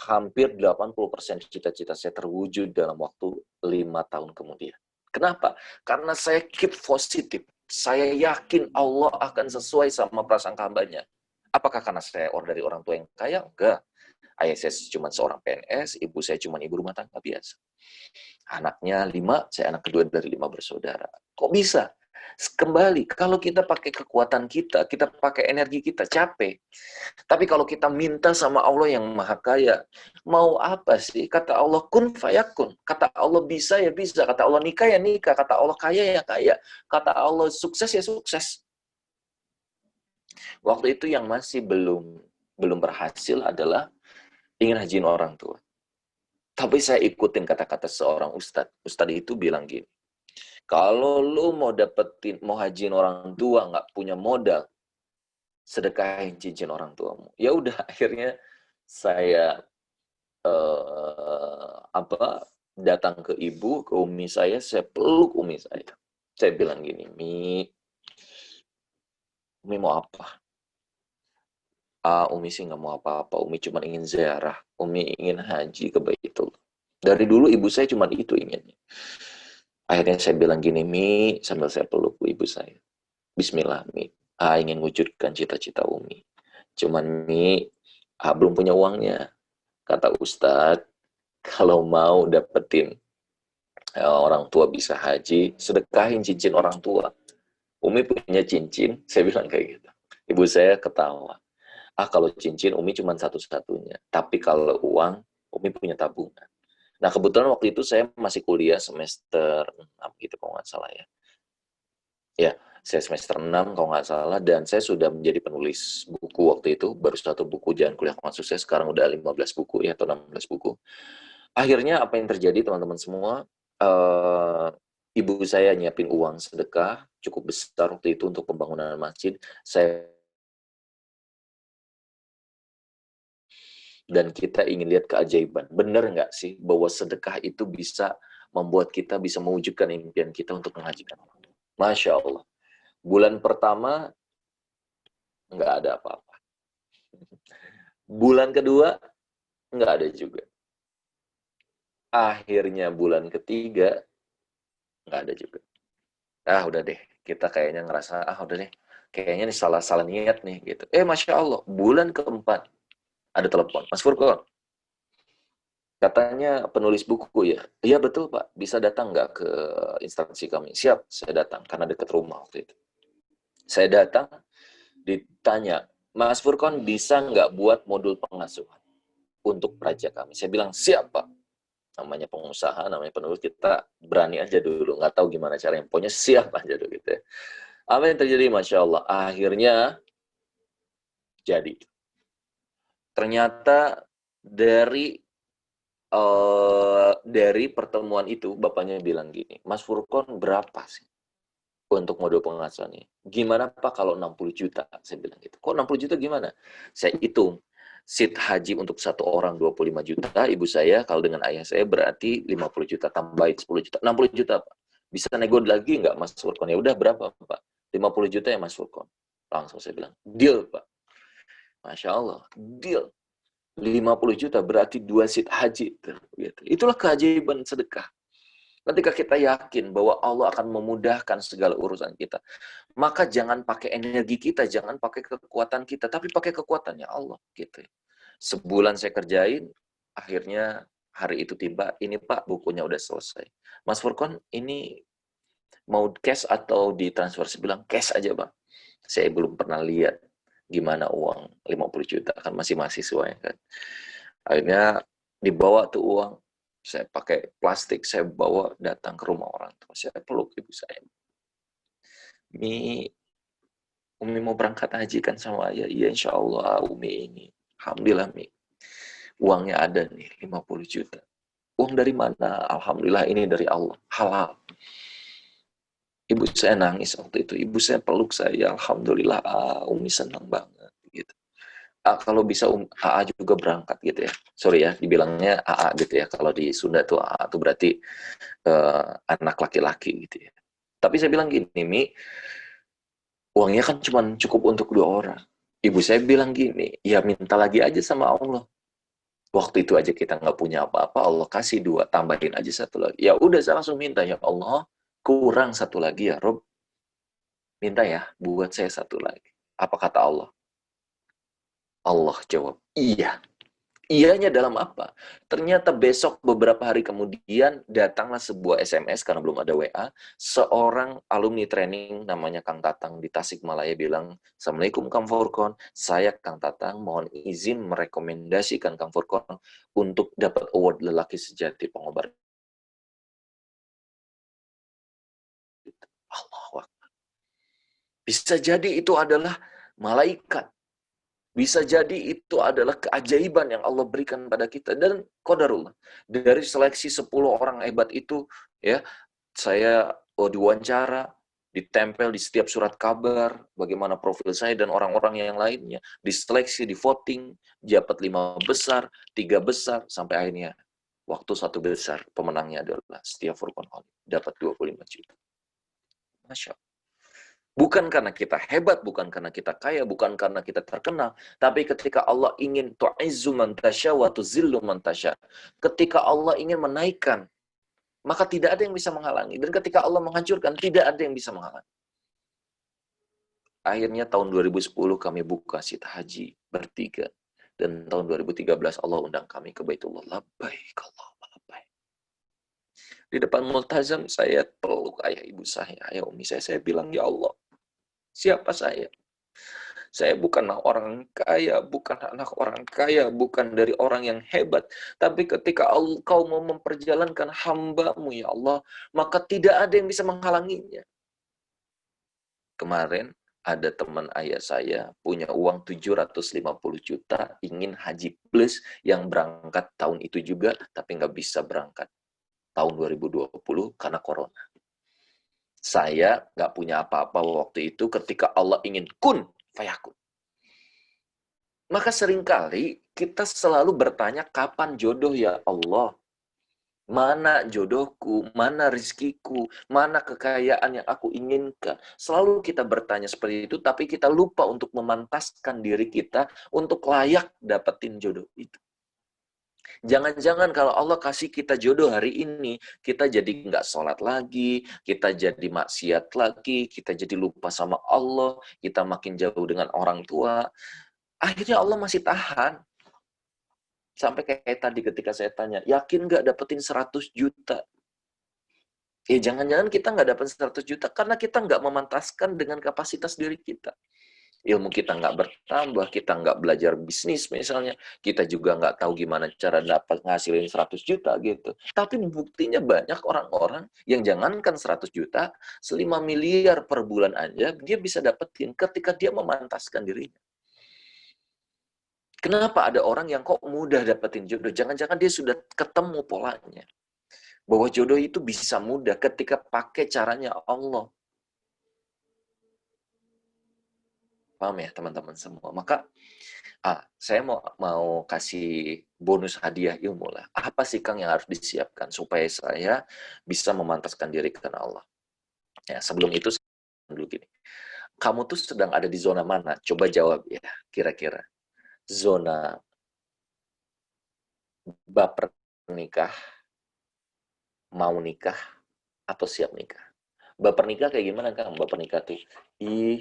hampir 80% cita-cita saya terwujud dalam waktu 5 tahun kemudian. Kenapa? Karena saya keep positif. Saya yakin Allah akan sesuai sama prasangka hambanya. Apakah karena saya dari orang tua yang kaya? Enggak. Ayah saya cuma seorang PNS, ibu saya cuma ibu rumah tangga biasa. Anaknya 5, saya anak kedua dari 5 bersaudara. Kok bisa? Kembali, kalau kita pakai kekuatan kita pakai energi kita, capek. Tapi kalau kita minta sama Allah yang maha kaya, mau apa sih? Kata Allah, kun fayakun. Kata Allah, bisa ya bisa. Kata Allah, nikah ya nikah. Kata Allah, kaya ya kaya. Kata Allah, sukses ya sukses. Waktu itu yang masih belum berhasil adalah ingin hajiin orang tua. Tapi saya ikutin kata-kata seorang ustadz. Ustadz itu bilang gini, kalau lu mau hajiin orang tua, nggak punya modal, sedekahin cincin orang tuamu. Ya udah, akhirnya saya datang ke ibu, ke umi saya peluk umi saya. Saya bilang gini, Umi mau apa? Umi sih nggak mau apa-apa. Umi cuma ingin ziarah. Umi ingin haji ke Baitullah. Dari dulu ibu saya cuma itu inginnya. Akhirnya saya bilang gini, Mi, sambil saya peluk ibu saya. Bismillah, Mi. Ingin wujudkan cita-cita Umi. Cuman Mi, belum punya uangnya. Kata Ustadz, kalau mau dapetin orang tua bisa haji, sedekahin cincin orang tua. Umi punya cincin, saya bilang kayak gitu. Ibu saya ketawa. Kalau cincin Umi cuma satu-satunya. Tapi kalau uang, Umi punya tabungan. Nah, kebetulan waktu itu saya masih kuliah semester 6 gitu kalau nggak salah ya. Ya, saya semester 6 kalau nggak salah, dan saya sudah menjadi penulis buku waktu itu, baru 1 buku, Jalan Kuliah Maksud Saya, sekarang udah 15 buku ya, atau 16 buku. Akhirnya apa yang terjadi teman-teman semua, Ibu saya nyiapin uang sedekah cukup besar waktu itu untuk pembangunan masjid. Dan kita ingin lihat keajaiban. Benar nggak sih bahwa sedekah itu bisa membuat kita bisa mewujudkan impian kita untuk menghajikan orang? Masya Allah. Bulan pertama nggak ada apa-apa. Bulan kedua nggak ada juga. Akhirnya bulan ketiga nggak ada juga. Udah deh, kita kayaknya ngerasa udah deh, kayaknya nih salah niat nih gitu. Masya Allah, bulan keempat ada telepon, Mas Furqon, katanya penulis buku ya. Iya betul Pak, bisa datang nggak ke instansi kami? Siap, saya datang karena dekat rumah waktu itu. Saya datang, ditanya, Mas Furqon bisa nggak buat modul pengasuhan untuk praja kami? Saya bilang siap Pak. Namanya pengusaha, namanya penulis, kita berani aja dulu, nggak tahu gimana caranya, pokoknya siap aja dulu gitu ya. Apa yang terjadi? Masya Allah, akhirnya jadi. Ternyata dari pertemuan itu, bapaknya bilang gini, Mas Furqon berapa sih untuk modul pengasuhan ini? Gimana Pak kalau 60 juta? Saya bilang gitu. Kok 60 juta gimana? Saya hitung. Seat haji untuk satu orang 25 juta, ibu saya kalau dengan ayah saya berarti 50 juta, tambahin 10 juta, 60 juta Pak. Bisa nego lagi nggak Mas Furqon? Ya udah berapa Pak? 50 juta ya Mas Furqon. Langsung saya bilang, deal Pak. Masya Allah, deal. 50 juta berarti 2 seat haji. Gitu. Itulah keajaiban sedekah. Ketika kita yakin bahwa Allah akan memudahkan segala urusan kita, maka jangan pakai energi kita, jangan pakai kekuatan kita, tapi pakai kekuatannya Allah. Gitu. Sebulan saya kerjain, akhirnya hari itu tiba, ini Pak bukunya udah selesai. Mas Furqon, ini mau cash atau ditransfer? Saya bilang cash aja Bang. Saya belum pernah lihat gimana uang 50 juta, kan masih mahasiswa ya kan. Akhirnya dibawa tuh uang, saya pakai plastik, saya bawa datang ke rumah orang tua, saya peluk ibu saya. Umi mau berangkat haji kan sama ayah? Iya insya Allah Umi ini. Alhamdulillah Mi. Uangnya ada nih 50 juta. Uang dari mana? Alhamdulillah ini dari Allah. Halal. Ibu saya nangis waktu itu. Ibu saya peluk saya. Alhamdulillah Umi senang banget. Gitu. Kalau bisa AA juga berangkat gitu ya. Sorry ya, dibilangnya AA gitu ya. Kalau di Sunda tuh AA tuh berarti anak laki-laki gitu ya. Tapi saya bilang gini, Mi, uangnya kan cuma cukup untuk 2 orang. Ibu saya bilang gini, ya minta lagi aja sama Allah. Waktu itu aja kita nggak punya apa-apa, Allah kasih 2, tambahin aja 1 lagi. Ya udah saya langsung minta, ya Allah, kurang 1 lagi ya Rob. Minta ya, buat saya 1 lagi. Apa kata Allah? Allah jawab, iya. Iyanya dalam apa? Ternyata besok beberapa hari kemudian datanglah sebuah SMS karena belum ada WA. Seorang alumni training namanya Kang Tatang di Tasikmalaya bilang, Assalamualaikum Kang Furqon, saya Kang Tatang mohon izin merekomendasikan Kang Furqon untuk dapat award lelaki sejati pengobar. Allahu Akbar. Bisa jadi itu adalah malaikat. Bisa jadi itu adalah keajaiban yang Allah berikan pada kita. Dan qadarullah, dari seleksi 10 orang hebat itu, ya, saya diwawancara, ditempel di setiap surat kabar, bagaimana profil saya dan orang-orang yang lainnya, diseleksi, di voting, dapat 5 besar, 3 besar, sampai akhirnya waktu 1 besar, pemenangnya adalah Setia Furqon Khalid, dapat 25 juta. Masya Allah. Bukan karena kita hebat, bukan karena kita kaya, bukan karena kita terkenal. Tapi ketika Allah ingin tu'izzu man tasya wa tuzillu man tasya. Ketika Allah ingin menaikkan, maka tidak ada yang bisa menghalangi. Dan ketika Allah menghancurkan, tidak ada yang bisa menghalangi. Akhirnya tahun 2010 kami buka seat haji bertiga. Dan tahun 2013 Allah undang kami ke Baitullah. Labbaik Allahumma labbaik. Di depan multazam saya peluk ayah ibu saya, ayah umi saya bilang, ya Allah, siapa saya? Saya bukan orang kaya, bukan anak orang kaya, bukan dari orang yang hebat. Tapi ketika Engkau mau memperjalankan hamba-Mu, ya Allah, maka tidak ada yang bisa menghalanginya. Kemarin ada teman ayah saya punya uang 750 juta, ingin haji plus yang berangkat tahun itu juga, tapi nggak bisa berangkat tahun 2020 karena corona. Saya nggak punya apa-apa waktu itu ketika Allah ingin kun fayakun. Maka seringkali kita selalu bertanya, kapan jodoh ya Allah? Mana jodohku, mana rizkiku, mana kekayaan yang aku inginkan. Selalu kita bertanya seperti itu, tapi kita lupa untuk memantaskan diri kita untuk layak dapetin jodoh itu. Jangan-jangan kalau Allah kasih kita jodoh hari ini, kita jadi nggak sholat lagi, kita jadi maksiat lagi, kita jadi lupa sama Allah, kita makin jauh dengan orang tua. Akhirnya Allah masih tahan. Sampai kayak tadi ketika saya tanya, yakin nggak dapetin 100 juta? Ya jangan-jangan kita nggak dapat 100 juta karena kita nggak memantaskan dengan kapasitas diri kita. Ilmu kita nggak bertambah, kita nggak belajar bisnis misalnya, kita juga nggak tahu gimana cara dapat ngasilin 100 juta gitu. Tapi buktinya banyak orang-orang yang jangankan 100 juta, 5 miliar per bulan aja dia bisa dapetin ketika dia memantaskan dirinya. Kenapa ada orang yang kok mudah dapetin jodoh? Jangan-jangan dia sudah ketemu polanya. Bahwa jodoh itu bisa mudah ketika pakai caranya Allah. Paham ya teman-teman semua? Maka saya mau kasih bonus hadiah ilmu lah. Apa sih Kang yang harus disiapkan supaya saya bisa memantaskan diri karena Allah? Ya, sebelum itu dulu gini. Kamu tuh sedang ada di zona mana? Coba jawab ya, kira-kira. Zona baper nikah, mau nikah, atau siap nikah? Baper nikah kayak gimana Kang? Baper nikah tuh, ih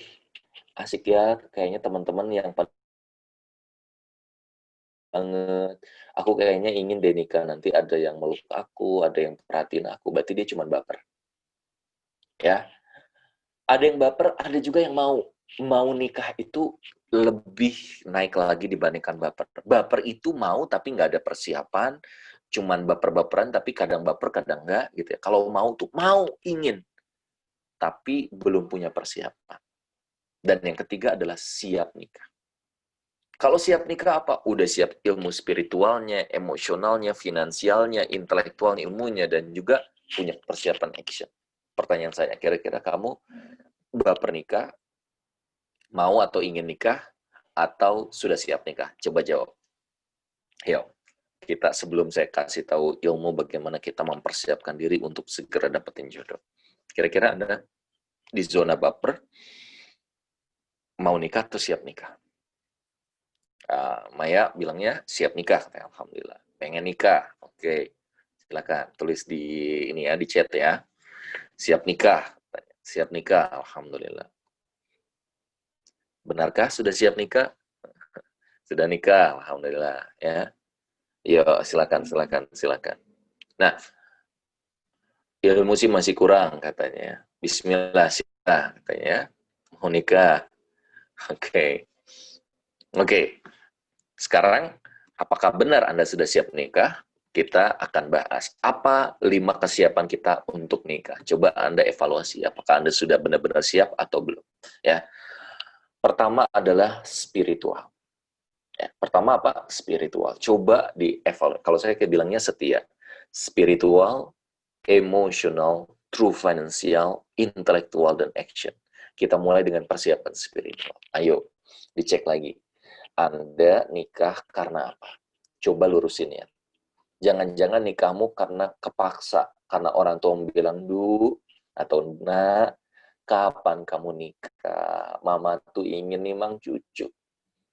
asik ya, kayaknya teman-teman yang banget, aku kayaknya ingin deh nikah, nanti ada yang meluk aku, ada yang perhatiin aku, berarti dia cuma baper. Ya, ada yang baper, ada juga yang mau nikah itu lebih naik lagi dibandingkan baper. Baper itu mau tapi nggak ada persiapan, cuman baper-baperan tapi kadang baper kadang enggak gitu ya. Kalau mau tuh mau, ingin, tapi belum punya persiapan. Dan yang ketiga adalah siap nikah. Kalau siap nikah apa? Udah siap ilmu spiritualnya, emosionalnya, finansialnya, intelektual ilmunya, dan juga punya persiapan action. Pertanyaan saya, kira-kira kamu baper nikah, mau atau ingin nikah, atau sudah siap nikah? Coba jawab. Yuk, kita sebelum saya kasih tahu ilmu bagaimana kita mempersiapkan diri untuk segera dapetin jodoh. Kira-kira Anda di zona baper, mau nikah atau siap nikah? Maya bilangnya siap nikah, alhamdulillah. Pengen nikah, oke. Silakan tulis di ini ya, di chat ya. Siap nikah, alhamdulillah. Benarkah sudah siap nikah? Sudah nikah, alhamdulillah ya. Yo, silakan. Nah, ilmu sih masih kurang katanya. Bismillah silakan katanya. Mau nikah. Oke. Sekarang apakah benar Anda sudah siap nikah? Kita akan bahas apa 5 kesiapan kita untuk nikah. Coba Anda evaluasi apakah Anda sudah benar-benar siap atau belum. Ya. Pertama adalah spiritual. Ya, pertama apa? Spiritual. Coba dievaluasi. Kalau saya bilangnya setia. Spiritual, emotional, true financial, intelektual, dan action. Kita mulai dengan persiapan spiritual. Ayo, dicek lagi. Anda nikah karena apa? Coba lurusin ya. Jangan-jangan nikahmu karena kepaksa. Karena orang tua bilang, atau nak, kapan kamu nikah? Mama tuh ingin nih mang cucu.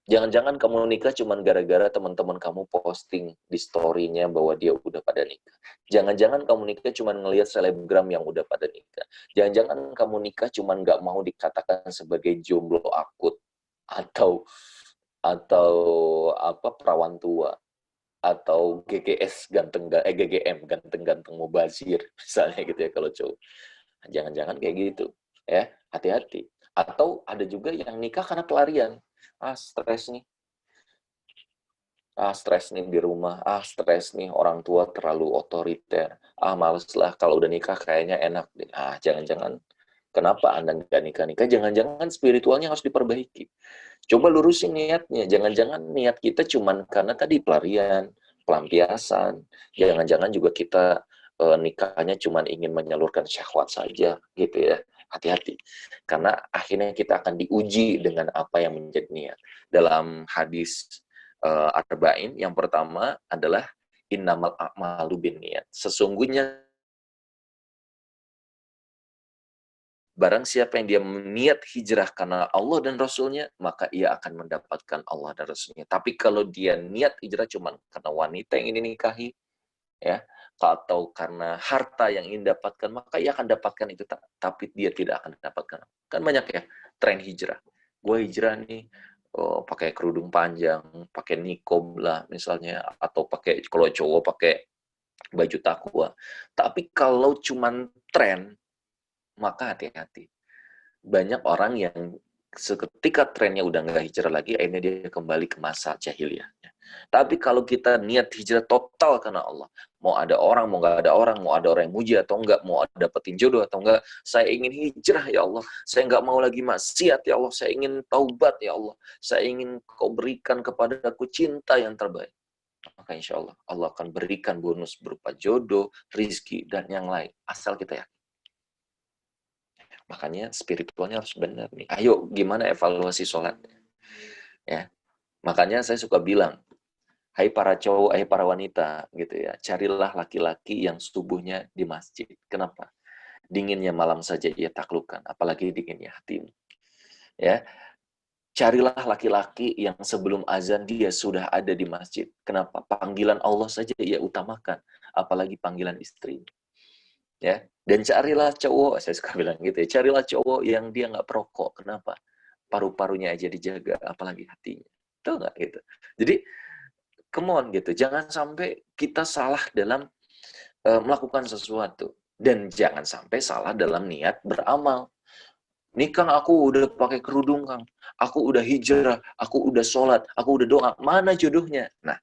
Jangan-jangan kamu nikah cuma gara-gara teman-teman kamu posting di story-nya bahwa dia udah pada nikah. Jangan-jangan kamu nikah cuma ngelihat selebgram yang udah pada nikah. Jangan-jangan kamu nikah cuma nggak mau dikatakan sebagai jomblo akut atau apa perawan tua atau GGS GGM ganteng-ganteng mubazir misalnya gitu ya kalau cowok. Jangan-jangan kayak gitu ya, hati-hati. Atau ada juga yang nikah karena pelarian. Stres nih di rumah, stres nih orang tua terlalu otoriter, males lah kalau udah nikah kayaknya enak. Jangan-jangan kenapa Anda nggak nikah-nikah? Jangan-jangan spiritualnya harus diperbaiki. Coba lurusin niatnya. Jangan-jangan niat kita cuman karena tadi pelarian, pelampiasan. Jangan-jangan juga kita nikahnya cuma ingin menyalurkan syahwat saja gitu ya. Hati-hati. Karena akhirnya kita akan diuji dengan apa yang menjadi niat. Dalam hadis arba'in yang pertama adalah innamal a'malu binniyat. Sesungguhnya barang siapa yang dia niat hijrah karena Allah dan Rasulnya, maka ia akan mendapatkan Allah dan Rasulnya. Tapi kalau dia niat hijrah cuma karena wanita yang ingin dinikahi, ya, atau karena harta yang ingin dapatkan, maka ia akan dapatkan itu, tapi dia tidak akan dapatkan. Kan banyak ya tren hijrah. Gue hijrah nih, pakai kerudung panjang, pakai niqab lah misalnya, atau pakai, kalau cowok pakai baju takwa. Tapi kalau cuman tren, maka hati-hati. Banyak orang yang seketika trennya udah nggak hijrah lagi, akhirnya dia kembali ke masa jahiliyahnya. Tapi kalau kita niat hijrah total karena Allah, mau ada orang, mau nggak ada orang, mau ada orang yang muji atau enggak, mau dapetin jodoh atau enggak, saya ingin hijrah ya Allah, saya nggak mau lagi maksiat ya Allah, saya ingin taubat ya Allah, saya ingin Kau berikan kepadaku cinta yang terbaik. Maka insya Allah, Allah akan berikan bonus berupa jodoh, rizki, dan yang lain. Asal kita yakin. Makanya spiritualnya harus benar nih. Ayo, gimana evaluasi sholat? Ya, makanya saya suka bilang, hai para cowok, hai para wanita, gitu ya, carilah laki-laki yang tubuhnya di masjid. Kenapa? Dinginnya malam saja ia taklukkan, apalagi dinginnya hatimu. Ya, carilah laki-laki yang sebelum azan dia sudah ada di masjid. Kenapa? Panggilan Allah saja ia utamakan, apalagi panggilan istri. Ya, dan carilah cowok, saya suka bilang gitu ya, carilah cowok yang dia nggak perokok. Kenapa? Paru-parunya aja dijaga, apalagi hatinya. Tahu nggak gitu? Jadi, come on gitu, jangan sampai kita salah dalam melakukan sesuatu. Dan jangan sampai salah dalam niat beramal. Nih Kang, aku udah pakai kerudung Kang, aku udah hijrah, aku udah sholat, aku udah doa, mana jodohnya? Nah,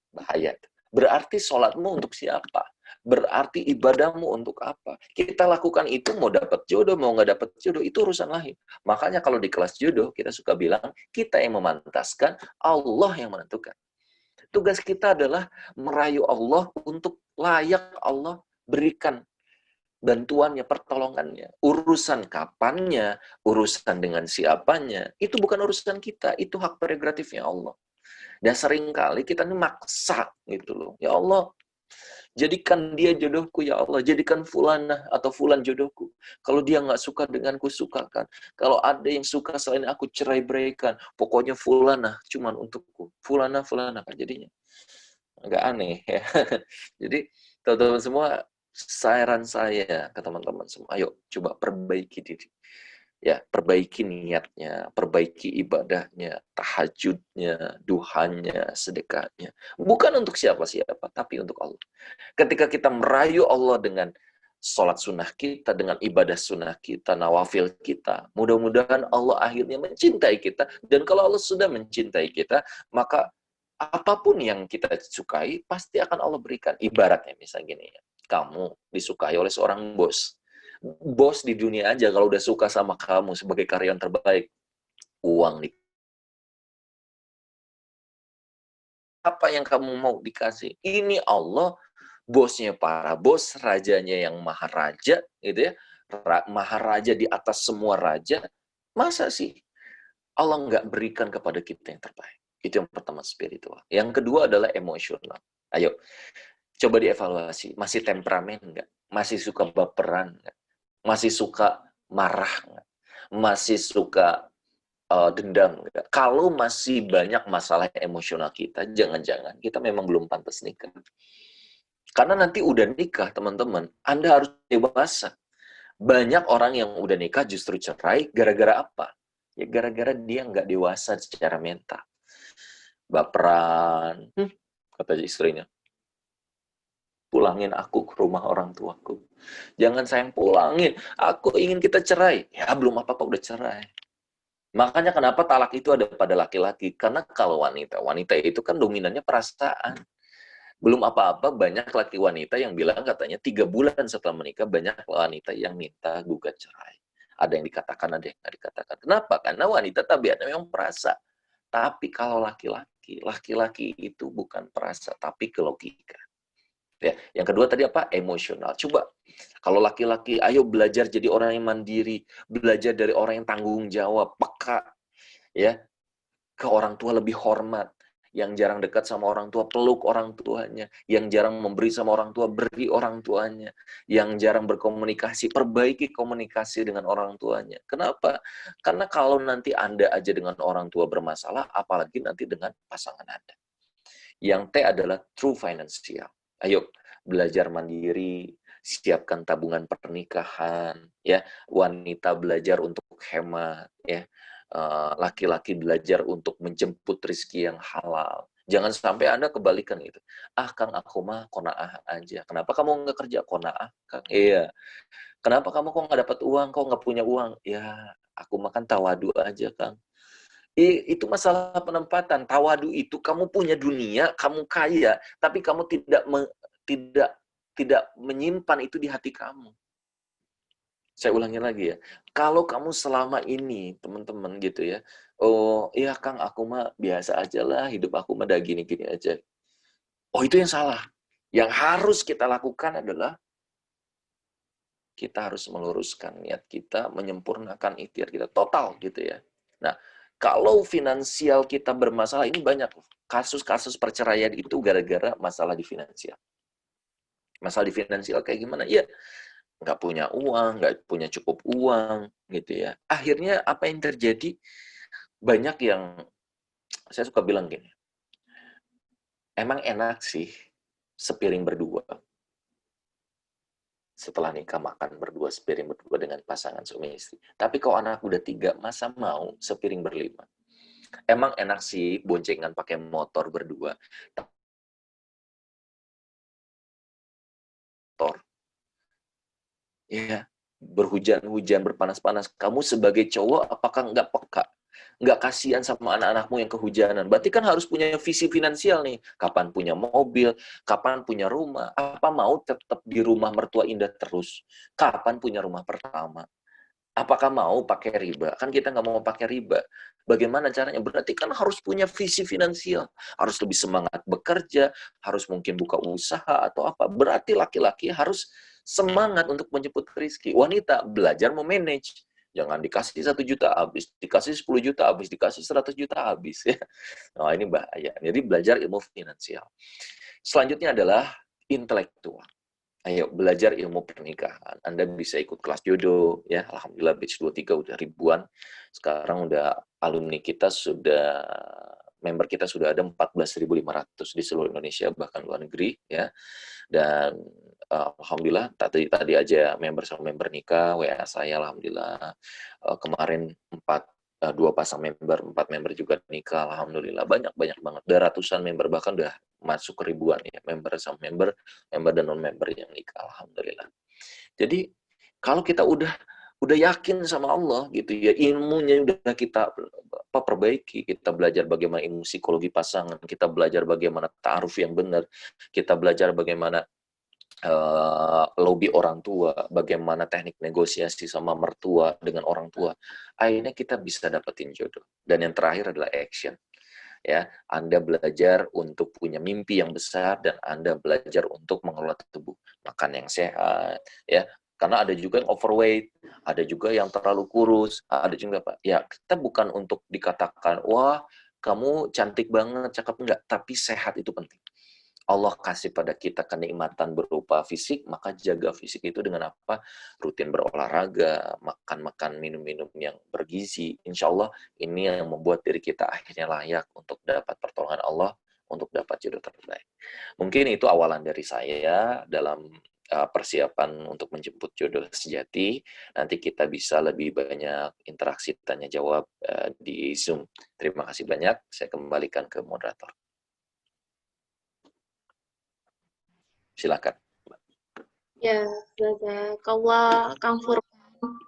bahaya. Berarti sholatmu untuk siapa? Berarti ibadahmu untuk apa? Kita lakukan itu mau dapat jodoh, mau nggak dapat jodoh, itu urusan lain. Makanya kalau di kelas jodoh, kita suka bilang, kita yang memantaskan, Allah yang menentukan. Tugas kita adalah merayu Allah untuk layak Allah berikan bantuannya, pertolongannya. Urusan kapannya, urusan dengan siapanya, itu bukan urusan kita, itu hak prerogatifnya Allah. Dan seringkali kita ini maksa gitu loh. Ya Allah, jadikan dia jodohku ya Allah. Jadikan fulanah atau fulan jodohku. Kalau dia nggak suka denganku, sukakan. Kalau ada yang suka selain aku, cerai beraikan. Pokoknya fulanah cuman untukku. Fulanah kan jadinya. Agak aneh ya. Jadi teman-teman semua, saran saya ke teman-teman semua, ayo coba perbaiki diri. Ya, perbaiki niatnya, perbaiki ibadahnya, tahajudnya, duhanya, sedekahnya. Bukan untuk siapa-siapa, tapi untuk Allah. Ketika kita merayu Allah dengan sholat sunnah kita, dengan ibadah sunnah kita, nawafil kita, mudah-mudahan Allah akhirnya mencintai kita. Dan kalau Allah sudah mencintai kita, maka apapun yang kita sukai, pasti akan Allah berikan. Ibaratnya misalnya gini ya, kamu disukai oleh seorang bos. Bos di dunia aja kalau udah suka sama kamu sebagai karyawan terbaik, uang apa yang kamu mau dikasih? Ini Allah, bosnya para bos, rajanya yang maharaja, gitu ya, maharaja di atas semua raja. Masa sih Allah nggak berikan kepada kita yang terbaik? Itu yang pertama, spiritual. Yang kedua adalah emosional. Ayo, coba dievaluasi. Masih temperamen nggak? Masih suka baperan nggak? Masih suka marah nggak? Masih suka dendam nggak? Kalau masih banyak masalah emosional kita, jangan-jangan kita memang belum pantas nikah. Karena nanti udah nikah, teman-teman, Anda harus dewasa. Banyak orang yang udah nikah justru cerai gara-gara apa? Ya gara-gara dia nggak dewasa secara mental. Baperan, kata istrinya, pulangin aku ke rumah orang tuaku. Jangan sayang, pulangin. Aku ingin kita cerai. Ya belum apa-apa udah cerai. Makanya kenapa talak itu ada pada laki-laki. Karena kalau wanita itu kan dominannya perasaan. Belum apa-apa, banyak laki wanita yang bilang katanya 3 bulan setelah menikah, banyak wanita yang minta gugat cerai. Ada yang dikatakan, ada yang nggak dikatakan. Kenapa? Karena wanita tabiatnya memang perasa. Tapi kalau laki-laki itu bukan perasa, tapi ke logika. Ya, yang kedua tadi apa? Emosional. Coba kalau laki-laki, ayo belajar jadi orang yang mandiri, belajar dari orang yang tanggung jawab, peka, ya, ke orang tua lebih hormat, yang jarang dekat sama orang tua, peluk orang tuanya, yang jarang memberi sama orang tua, beri orang tuanya, yang jarang berkomunikasi, perbaiki komunikasi dengan orang tuanya. Kenapa? Karena kalau nanti Anda aja dengan orang tua bermasalah, apalagi nanti dengan pasangan Anda. Yang T adalah true financial. Ayo, belajar mandiri, siapkan tabungan pernikahan, ya. Wanita belajar untuk hemat, ya. Laki-laki belajar untuk menjemput rezeki yang halal. Jangan sampai Anda kebalikan gitu. Ah, Kang, aku mah qanaah aja. Kenapa kamu nggak kerja? Qanaah, Kang. Iya. Kenapa kamu kok nggak dapat uang? Kok nggak punya uang? Ya, aku makan tawadu aja, Kang. Itu masalah penempatan. Tawadu itu kamu punya dunia, kamu kaya, tapi kamu tidak tidak menyimpan itu di hati kamu. Saya ulangi lagi ya. Kalau kamu selama ini, teman-teman gitu ya, oh iya Kang, aku mah biasa aja lah, hidup aku mah udah gini-gini aja. Oh itu yang salah. Yang harus kita lakukan adalah kita harus meluruskan niat kita, menyempurnakan ikhtiar kita total gitu ya. Nah, kalau finansial kita bermasalah, ini banyak kasus-kasus perceraian itu gara-gara masalah di finansial. Masalah di finansial kayak gimana? Ya, nggak punya uang, nggak punya cukup uang, gitu ya. Akhirnya apa yang terjadi? Banyak yang, saya suka bilang gini, emang enak sih sepiring berdua. Setelah nikah makan berdua, sepiring berdua dengan pasangan suami istri. Tapi kalau anak udah 3, masa mau sepiring berlima? Emang enak sih boncengan pakai motor berdua. Motor. Ya, berhujan-hujan, berpanas-panas. Kamu sebagai cowok apakah nggak peka? Nggak kasihan sama anak-anakmu yang kehujanan. Berarti kan harus punya visi finansial nih. Kapan punya mobil, kapan punya rumah. Apa mau tetap di rumah mertua indah terus? Kapan punya rumah pertama? Apakah mau pakai riba? Kan kita nggak mau pakai riba. Bagaimana caranya? Berarti kan harus punya visi finansial. Harus lebih semangat bekerja, harus mungkin buka usaha atau apa. Berarti laki-laki harus semangat untuk menjemput rezeki. Wanita belajar memanage. Jangan dikasih 1 juta habis, dikasih 10 juta habis, dikasih 100 juta habis ya. Nah, ini bahaya. Jadi belajar ilmu finansial. Selanjutnya adalah intelektual. Ayo belajar ilmu pernikahan. Anda bisa ikut kelas jodoh ya. Alhamdulillah batch 23 udah ribuan. Sekarang udah alumni kita sudah member kita sudah ada 14.500 di seluruh Indonesia bahkan luar negeri ya. Dan alhamdulillah tadi aja member sama member nikah WA saya alhamdulillah. Kemarin 2 pasang member, 4 member juga nikah alhamdulillah. Banyak banget. Udah ratusan member bahkan udah masuk ke ribuan ya member sama member dan non member yang nikah alhamdulillah. Jadi kalau kita udah yakin sama Allah gitu ya, ilmunya udah kita perbaiki, kita belajar bagaimana ilmu psikologi pasangan, kita belajar bagaimana ta'aruf yang benar, kita belajar bagaimana lobby orang tua, bagaimana teknik negosiasi sama mertua dengan orang tua, akhirnya kita bisa dapetin jodoh. Dan yang terakhir adalah action. Ya, Anda belajar untuk punya mimpi yang besar dan Anda belajar untuk mengelola tubuh, makan yang sehat, ya. Karena ada juga yang overweight, ada juga yang terlalu kurus, ada juga Pak. Ya, kita bukan untuk dikatakan, wah kamu cantik banget, cakep enggak, tapi sehat itu penting. Allah kasih pada kita kenikmatan berupa fisik, maka jaga fisik itu dengan apa? Rutin berolahraga, makan minum-minum yang bergizi. Insya Allah ini yang membuat diri kita akhirnya layak untuk dapat pertolongan Allah, untuk dapat jodoh terbaik. Mungkin itu awalan dari saya dalam persiapan untuk menjemput jodoh sejati. Nanti kita bisa lebih banyak interaksi tanya jawab di Zoom. Terima kasih banyak. Saya kembalikan ke moderator. Silakan.
Ya, jazakallah Kang Furqan.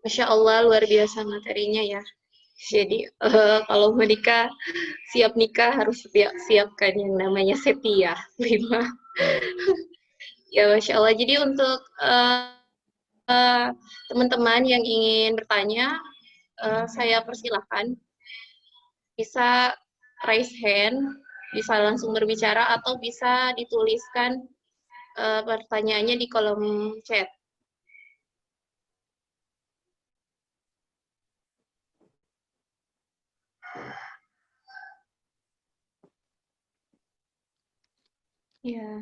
Masya Allah, luar biasa materinya ya. Jadi, kalau menikah, siap nikah harus siapkan yang namanya setia, 5. Ya, Masya Allah. Jadi untuk teman-teman yang ingin bertanya, saya persilahkan. Bisa raise hand, bisa langsung berbicara, atau bisa dituliskan pertanyaannya di kolom chat. Ya.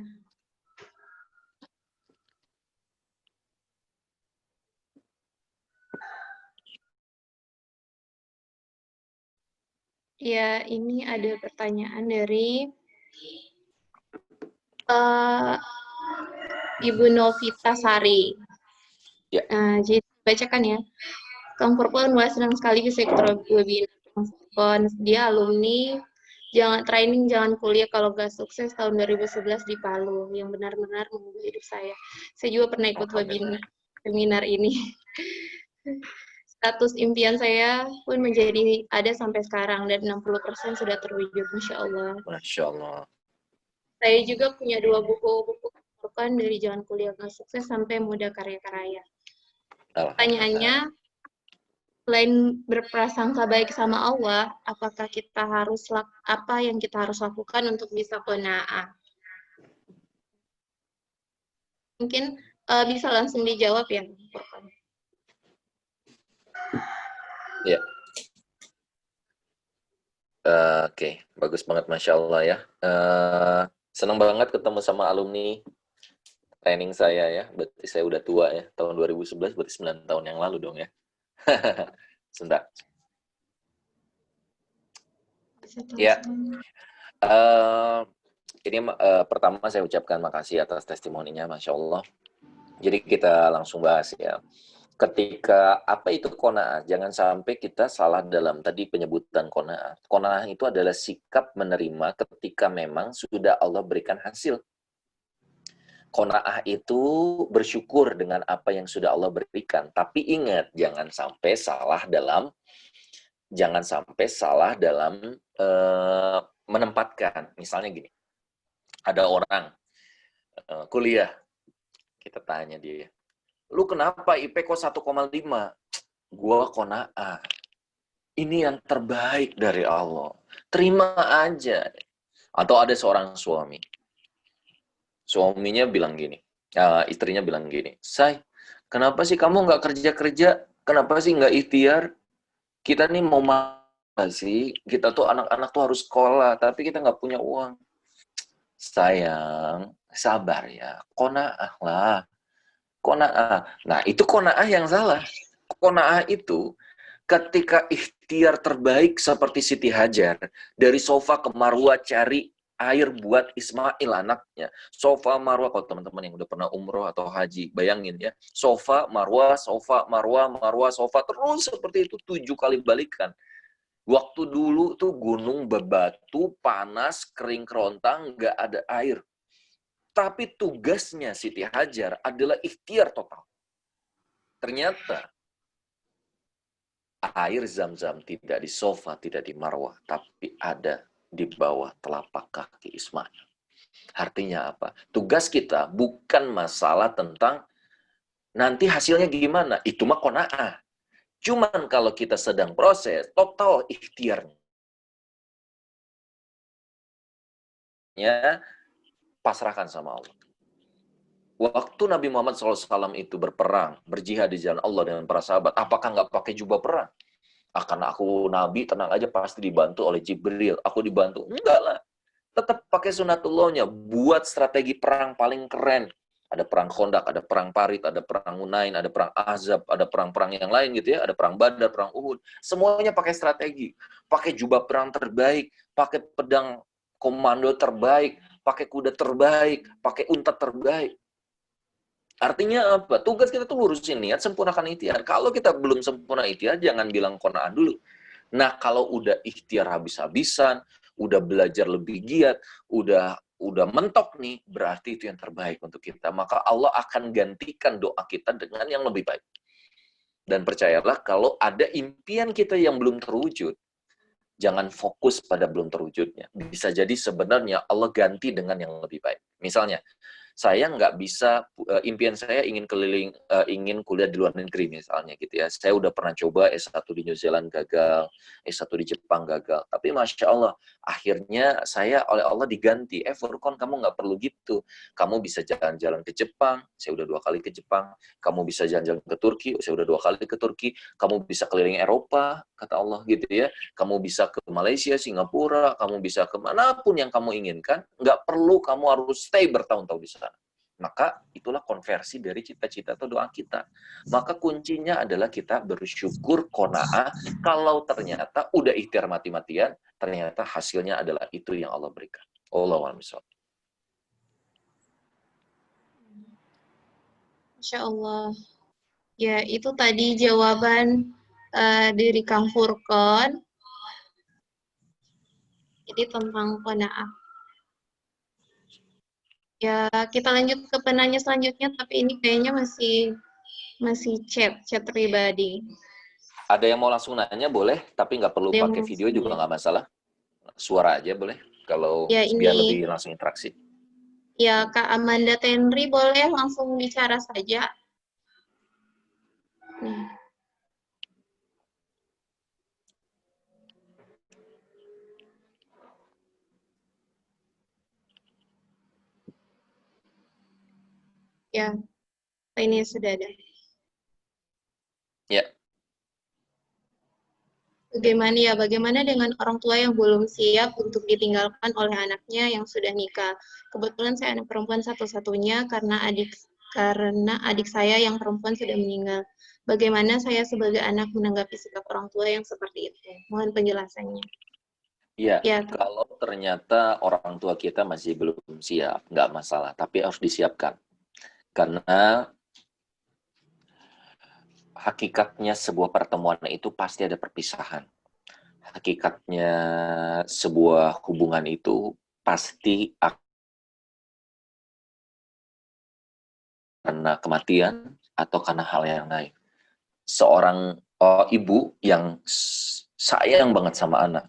Ya, ini ada pertanyaan dari Ibu Novita Sari.
Ya.
Jadi bacakan ya. Kang Purpon, wah senang sekali bisa ikut webinar Kang Purpon. Dia alumni, jangan training, jangan kuliah kalau gak sukses tahun 2011 di Palu, yang benar-benar mengubah hidup saya. Saya juga pernah ikut webinar ini. Status impian saya pun menjadi ada sampai sekarang, dan 60% sudah terwujud, Masya Allah.
Masya Allah.
Saya juga punya 2 buku kan dari Jangan Kuliah Gak Sukses sampai Muda Karya Karya. Pertanyaannya, selain berprasangka baik sama Allah, apakah kita harus apa yang kita harus lakukan untuk bisa qanaah? Mungkin bisa langsung dijawab ya.
Ya. Oke, bagus banget, Masya Allah ya. Senang banget ketemu sama alumni training saya ya. Berarti saya udah tua ya, tahun 2011, berarti 9 tahun yang lalu dong ya. Sebentar. Ya, ini pertama saya ucapkan makasih atas testimoninya, Masya Allah. Jadi kita langsung bahas ya. Ketika apa itu qanaah, jangan sampai kita salah dalam tadi penyebutan qanaah. Qanaah itu adalah sikap menerima ketika memang sudah Allah berikan hasil. Qanaah itu bersyukur dengan apa yang sudah Allah berikan. Tapi ingat, jangan sampai salah dalam menempatkan. Misalnya gini, ada orang kuliah, kita tanya dia, lu kenapa IP kok 1,5? Gua qanaah. Ini yang terbaik dari Allah. Terima aja. Atau ada seorang suami. Suaminya bilang gini, istrinya bilang gini, Say, kenapa sih kamu nggak kerja-kerja? Kenapa sih nggak ikhtiar? Kita nih mau sih? Kita tuh anak-anak tuh harus sekolah, tapi kita nggak punya uang. Sayang, sabar ya. Qanaah lah. Qanaah. Nah, itu qanaah yang salah. Qanaah itu ketika ikhtiar terbaik seperti Siti Hajar, dari Sofa ke Marwa cari air buat Ismail anaknya. Sofa, Marwa, kalau teman-teman yang udah pernah umroh atau haji, bayangin ya. Sofa, Marwa, Marwa, Sofa, terus seperti itu 7 kali balikan. Waktu dulu tuh gunung bebatu, panas, kering kerontang, nggak ada air. Tapi tugasnya Siti Hajar adalah ikhtiar total. Ternyata air Zam-Zam tidak di Sofa, tidak di Marwah, tapi ada di bawah telapak kaki Ismail. Artinya apa? Tugas kita bukan masalah tentang nanti hasilnya gimana. Itu mah qanaah. Cuman kalau kita sedang proses, total ikhtiarnya pasrahkan sama Allah. Waktu Nabi Muhammad SAW itu berperang, berjihad di jalan Allah dengan para sahabat, apakah nggak pakai jubah perang? Akan aku Nabi, tenang aja, pasti dibantu oleh Jibril. Aku dibantu. Enggak lah. Tetap pakai sunatullahnya. Buat strategi perang paling keren. Ada perang Khandaq, ada perang Parit, ada perang Hunain, ada perang Ahzab, ada perang-perang yang lain gitu ya. Ada perang Badar, perang Uhud. Semuanya pakai strategi. Pakai jubah perang terbaik, pakai pedang komando terbaik, pakai kuda terbaik, pakai unta terbaik. Artinya apa? Tugas kita tuh lurusin niat, sempurnakan ikhtiar. Kalau kita belum sempurna ikhtiar, jangan bilang qanaah dulu. Nah, kalau udah ikhtiar habis-habisan, udah belajar lebih giat, udah mentok nih, berarti itu yang terbaik untuk kita. Maka Allah akan gantikan doa kita dengan yang lebih baik. Dan percayalah, kalau ada impian kita yang belum terwujud, jangan fokus pada belum terwujudnya. Bisa jadi sebenarnya Allah ganti dengan yang lebih baik. Misalnya, Saya nggak bisa, impian saya ingin ingin kuliah di luar negeri misalnya gitu ya. Saya udah pernah coba S1 di New Zealand gagal, S1 di Jepang gagal. Tapi Masya Allah, akhirnya saya oleh Allah diganti. Furqon, kamu nggak perlu gitu. Kamu bisa jalan-jalan ke Jepang, saya udah 2 kali ke Jepang. Kamu bisa jalan-jalan ke Turki, saya udah 2 kali ke Turki. Kamu bisa keliling Eropa, kata Allah gitu ya. Kamu bisa ke Malaysia, Singapura, kamu bisa ke manapun yang kamu inginkan. Nggak perlu kamu harus stay bertahun-tahun di sana. Maka itulah konversi dari cita-cita atau doa kita. Maka kuncinya adalah kita bersyukur, qanaah, kalau ternyata udah ikhtiar mati-matian, ternyata hasilnya adalah itu yang Allah berikan. Allahu a'lam bishawab.
Masya Allah. Ya, itu tadi jawaban dari Kang Furqon. Jadi tentang qanaah. Ya, kita lanjut ke penanya selanjutnya, tapi ini kayaknya masih chat pribadi.
Ada yang mau langsung nanya boleh, tapi nggak perlu pakai video juga nggak masalah. Suara aja boleh, kalau
ya,
biar
ini
lebih langsung interaksi.
ya, Kak Amanda Tenri boleh langsung bicara saja. Nih. Ya, ini sudah ada.
Ya.
Bagaimana dengan orang tua yang belum siap untuk ditinggalkan oleh anaknya yang sudah nikah? Kebetulan saya anak perempuan satu-satunya karena adik saya yang perempuan sudah meninggal. Bagaimana saya sebagai anak menanggapi sikap orang tua yang seperti itu? Mohon penjelasannya.
Iya,
Ya,
kalau ternyata orang tua kita masih belum siap, nggak masalah, tapi harus disiapkan. Karena hakikatnya sebuah pertemuan itu pasti ada perpisahan. Hakikatnya sebuah hubungan itu pasti karena kematian atau karena hal yang lain. Seorang ibu yang sayang banget sama anak,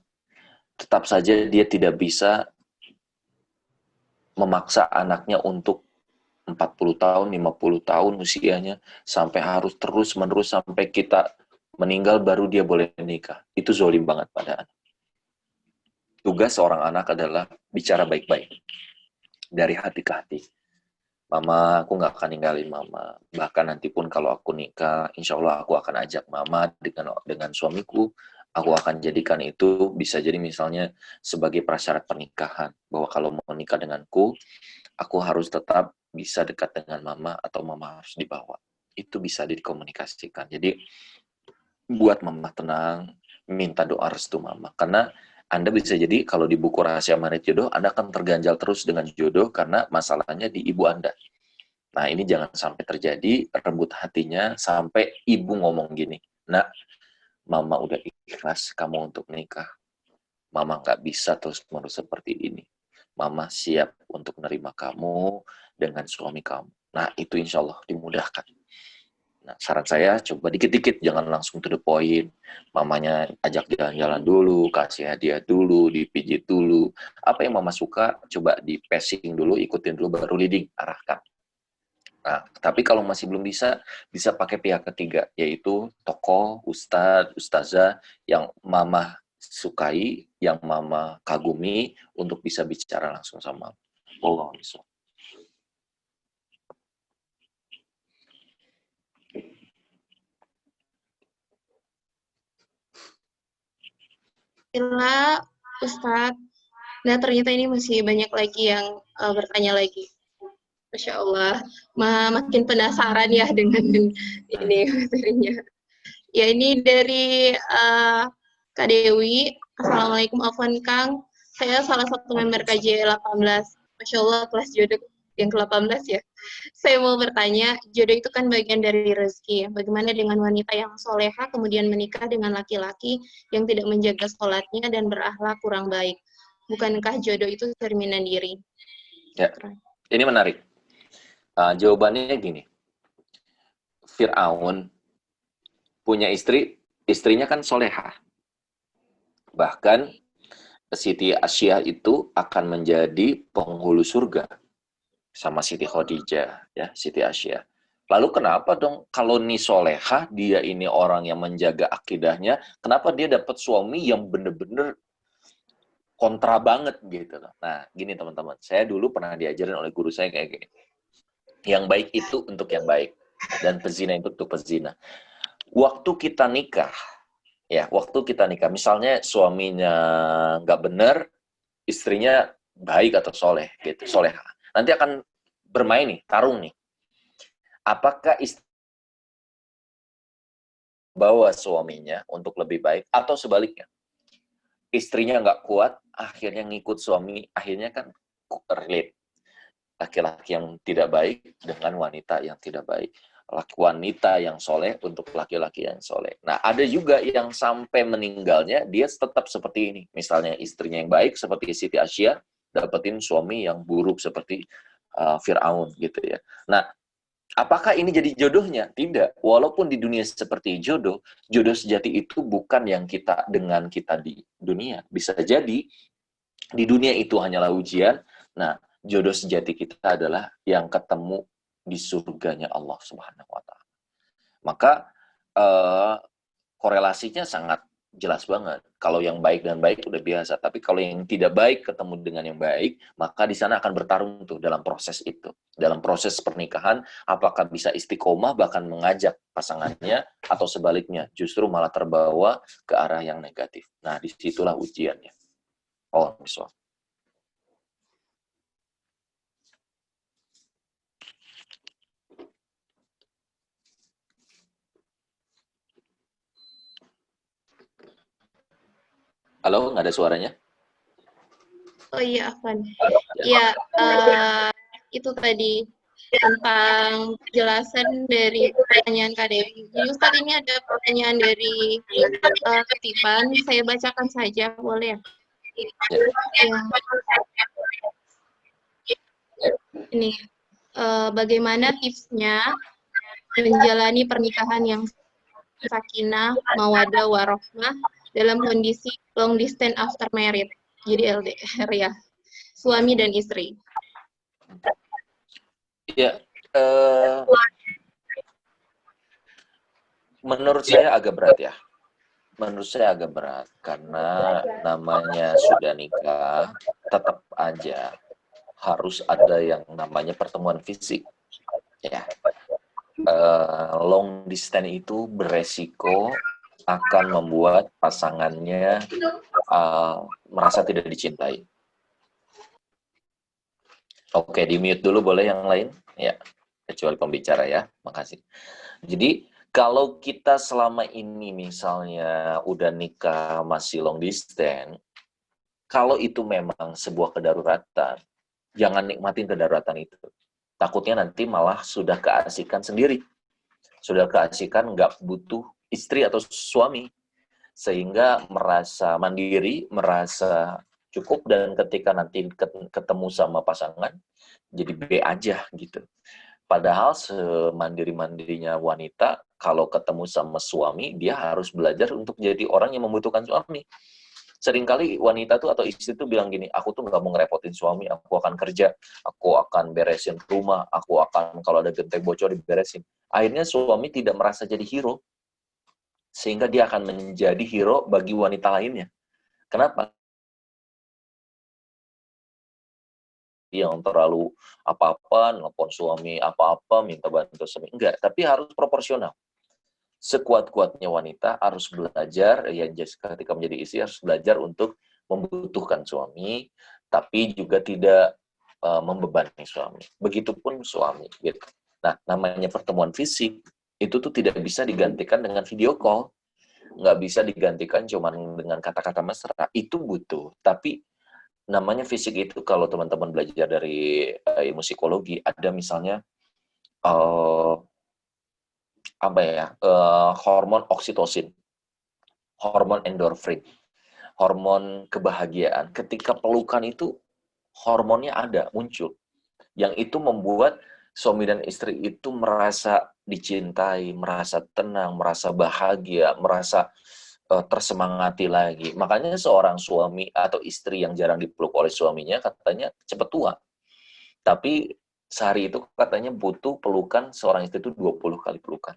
tetap saja dia tidak bisa memaksa anaknya untuk 40 tahun, 50 tahun usianya, sampai harus terus-menerus sampai kita meninggal baru dia boleh menikah. Itu zolim banget pada anak. Tugas seorang anak adalah bicara baik-baik. Dari hati ke hati. Mama, aku nggak akan ninggalin mama. Bahkan nanti pun kalau aku nikah, insya Allah aku akan ajak mama dengan suamiku. Aku akan jadikan itu bisa jadi misalnya sebagai prasyarat pernikahan. Bahwa kalau mau nikah denganku, aku harus tetap bisa dekat dengan mama atau mama harus dibawa. Itu bisa dikomunikasikan. Jadi buat mama tenang, minta doa restu mama. Karena Anda bisa jadi kalau di buku rahasia magnet jodoh, Anda akan terganjal terus dengan jodoh karena masalahnya di ibu Anda. Nah, ini jangan sampai terjadi, rebut hatinya sampai ibu ngomong gini, "Nak, mama udah ikhlas kamu untuk nikah. Mama nggak bisa terus-menerus seperti ini. Mama siap untuk menerima kamu dengan suami kamu." Nah, itu insya Allah dimudahkan. Nah, saran saya coba dikit-dikit, jangan langsung to the point. Mamanya ajak jalan-jalan dulu, kasih hadiah dulu, dipijit dulu. Apa yang mama suka, coba di passing dulu, ikutin dulu, baru leading, arahkan. Nah, tapi kalau masih belum bisa pakai pihak ketiga, yaitu tokoh, ustadz, ustazah yang mama sukai, yang mama kagumi, untuk bisa bicara langsung sama Allah.
Alhamdulillah, Ustadz. Nah, ternyata ini masih banyak lagi yang bertanya lagi. Masya Allah, makin penasaran ya dengan ini materinya. Ya, ini dari Kak Dewi. Assalamualaikum Afwan Kang. Saya salah satu member KJ 18. Masya Allah, kelas jodoh yang ke-18 ya. Saya mau bertanya, jodoh itu kan bagian dari rezeki. Bagaimana dengan wanita yang soleha kemudian menikah dengan laki-laki yang tidak menjaga sholatnya dan berakhlak kurang baik? Bukankah jodoh itu cerminan diri?
Ya, ini menarik. Jawabannya gini. Fir'aun punya istri, istrinya kan solehah. Bahkan Siti Asyah itu akan menjadi penghulu surga. sama Siti Khadijah, ya, Siti Aisyah. Lalu kenapa dong kalau nih solehah, dia ini orang yang menjaga akidahnya, kenapa dia dapat suami yang bener-bener kontra banget gitu loh. Nah, gini teman-teman, saya dulu pernah diajarin oleh guru saya kayak gini. Yang baik itu untuk yang baik, dan pezina itu untuk pezina. Waktu kita nikah, misalnya suaminya nggak bener, istrinya baik atau soleh, gitu, solehah. Nanti akan bermain nih, tarung nih. Apakah istri bawa suaminya untuk lebih baik, atau sebaliknya? Istrinya nggak kuat, akhirnya ngikut suami, akhirnya kan relate. Laki-laki yang tidak baik dengan wanita yang tidak baik. Wanita yang soleh untuk laki-laki yang soleh. Nah, ada juga yang sampai meninggalnya, dia tetap seperti ini. Misalnya istrinya yang baik, seperti Siti Aisyah, dapetin suami yang buruk seperti Fir'aun gitu ya. Nah, apakah ini jadi jodohnya? Tidak. Walaupun di dunia seperti jodoh sejati itu bukan yang kita dengan kita di dunia. Bisa jadi di dunia itu hanyalah ujian. Nah, jodoh sejati kita adalah yang ketemu di surganya Allah Subhanahu wa Ta'ala. Maka korelasinya sangat jelas banget. Kalau yang baik dan baik udah biasa, tapi kalau yang tidak baik ketemu dengan yang baik, maka di sana akan bertarung tuh dalam proses itu. Dalam proses pernikahan, apakah bisa istiqomah bahkan mengajak pasangannya, atau sebaliknya justru malah terbawa ke arah yang negatif. Nah, disitulah ujiannya. Oh, misal. Halo, nggak ada suaranya?
Oh iya, Afwan. Ya, itu tadi tentang penjelasan dari pertanyaan Kak Dewi. Jadi Ustadz, ini ada pertanyaan dari kutipan, saya bacakan saja, boleh ya? Ini, bagaimana tipsnya menjalani pernikahan yang sakinah, mawaddah, warohmah dalam kondisi long distance after married, jadi LDR ya, suami dan istri.
Ya, menurut saya agak berat ya. Menurut saya agak berat karena namanya sudah nikah, tetap aja harus ada yang namanya pertemuan fisik. Ya, long distance itu beresiko akan membuat pasangannya merasa tidak dicintai. Oke, di mute dulu boleh yang lain? Ya, kecuali pembicara ya. Makasih. Jadi, kalau kita selama ini misalnya udah nikah masih long distance, kalau itu memang sebuah kedaruratan, jangan nikmatin kedaruratan itu. Takutnya nanti malah sudah keasikan sendiri. Sudah keasikan nggak butuh istri atau suami. Sehingga merasa mandiri, merasa cukup, dan ketika nanti ketemu sama pasangan, jadi B aja gitu. Padahal semandiri-mandirinya wanita, kalau ketemu sama suami, dia harus belajar untuk jadi orang yang membutuhkan suami. Seringkali wanita tuh atau istri tuh bilang gini, aku tuh nggak mau ngerepotin suami, aku akan kerja, aku akan beresin rumah, aku akan kalau ada genteng bocor diberesin. Akhirnya suami tidak merasa jadi hero, sehingga dia akan menjadi hero bagi wanita lainnya. Kenapa? Yang terlalu apa-apa, nelpon suami apa-apa, minta bantu suami. Enggak, tapi harus proporsional. Sekuat-kuatnya wanita harus belajar, ya ketika menjadi istri harus belajar untuk membutuhkan suami, tapi juga tidak membebani suami. Begitupun suami. Gitu. Nah, namanya pertemuan fisik, itu tuh tidak bisa digantikan dengan video call. Nggak bisa digantikan cuma dengan kata-kata mesra. Itu butuh, tapi namanya fisik itu kalau teman-teman belajar dari ilmu psikologi, ada misalnya hormon oksitosin, hormon endorfin, hormon kebahagiaan. Ketika pelukan itu hormonnya ada, muncul. Yang itu membuat suami dan istri itu merasa dicintai, merasa tenang, merasa bahagia, merasa tersemangati lagi. Makanya seorang suami atau istri yang jarang dipeluk oleh suaminya katanya cepat tua. Tapi sehari itu katanya butuh pelukan seorang istri itu 20 kali pelukan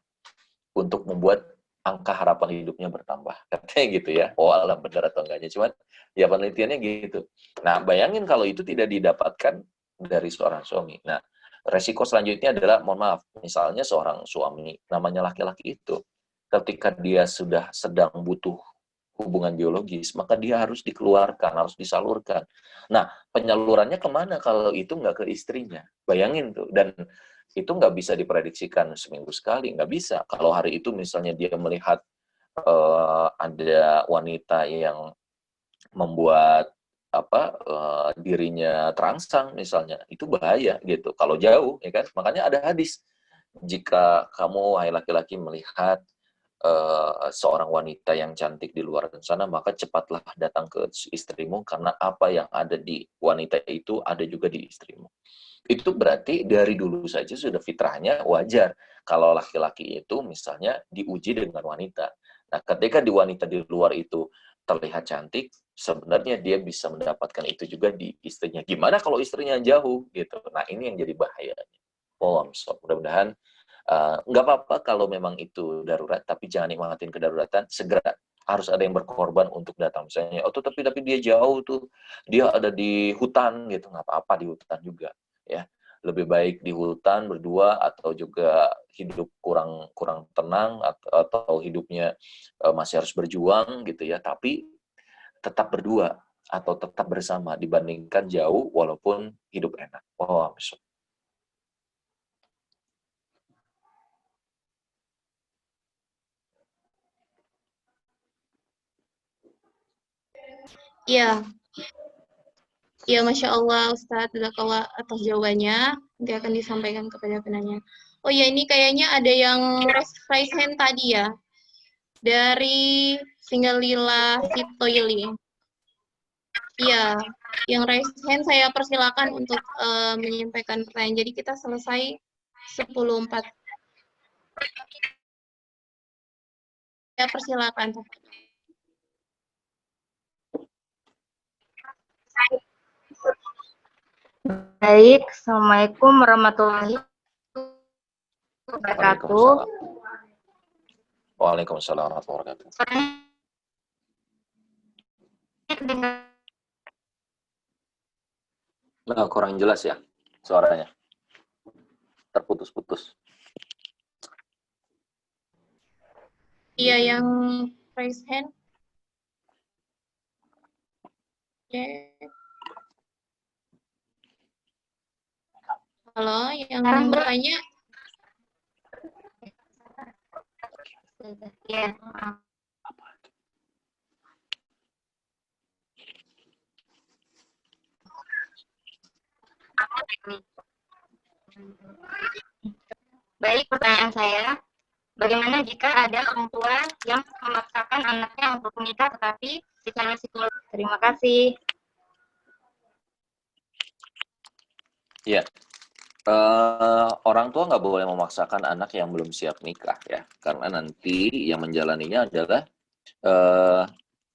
untuk membuat angka harapan hidupnya bertambah. Katanya gitu ya. Oh, alam benar atau enggaknya. Cuman ya penelitiannya gitu. Nah, bayangin kalau itu tidak didapatkan dari seorang suami. Nah, resiko selanjutnya adalah, mohon maaf, misalnya seorang suami, namanya laki-laki itu, ketika dia sudah sedang butuh hubungan biologis, maka dia harus dikeluarkan, harus disalurkan. Nah, penyalurannya kemana kalau itu nggak ke istrinya? Bayangin tuh. Dan itu nggak bisa diprediksikan seminggu sekali, nggak bisa. Kalau hari itu misalnya dia melihat ada wanita yang membuat dirinya terangsang misalnya, itu bahaya gitu. Kalau jauh, ya kan? Makanya ada hadis, jika kamu, wahai laki-laki, melihat seorang wanita yang cantik di luar sana, maka cepatlah datang ke istrimu, karena apa yang ada di wanita itu ada juga di istrimu. Itu berarti dari dulu saja sudah fitrahnya wajar kalau laki-laki itu misalnya diuji dengan wanita. Nah, ketika di wanita di luar itu terlihat cantik, sebenarnya dia bisa mendapatkan itu juga di istrinya. Gimana kalau istrinya jauh gitu? Nah, ini yang jadi bahayanya. Oh, mudah-mudahan nggak apa-apa kalau memang itu darurat, tapi jangan nikmatin kedaruratan, segera harus ada yang berkorban untuk datang. Misalnya, oh tuh tapi dia jauh tuh, dia ada di hutan gitu, nggak apa-apa di hutan juga, ya. Lebih baik di hutan berdua, atau juga hidup kurang kurang tenang, atau hidupnya masih harus berjuang gitu ya, tapi tetap berdua atau tetap bersama dibandingkan jauh walaupun hidup enak. Oh,
Iya, iya, Masya Allah, Ustadz, jazakallah atas jawabannya. Nanti akan disampaikan kepada penanya. Oh ya, ini kayaknya ada yang raise hand tadi ya, dari Singalila Sitoyili. Iya, yang raise hand saya persilakan untuk menyampaikan pertanyaan. Jadi kita selesai 10.4. Ya, persilakan.
Baik, Assalamualaikum warahmatullahi wabarakatuh.
Waalaikumsalam warahmatullahi wabarakatuh. Nah, kurang jelas ya suaranya. Terputus-putus.
Iya, yang raise hand. Oke. Halo, yang bertanya.
Ya. Baik, pertanyaan saya, bagaimana jika ada orang tua yang memaksakan anaknya untuk menikah tetapi secara psikologis? Terima kasih.
Ya, orang tua nggak boleh memaksakan anak yang belum siap nikah ya, karena nanti yang menjalaninya adalah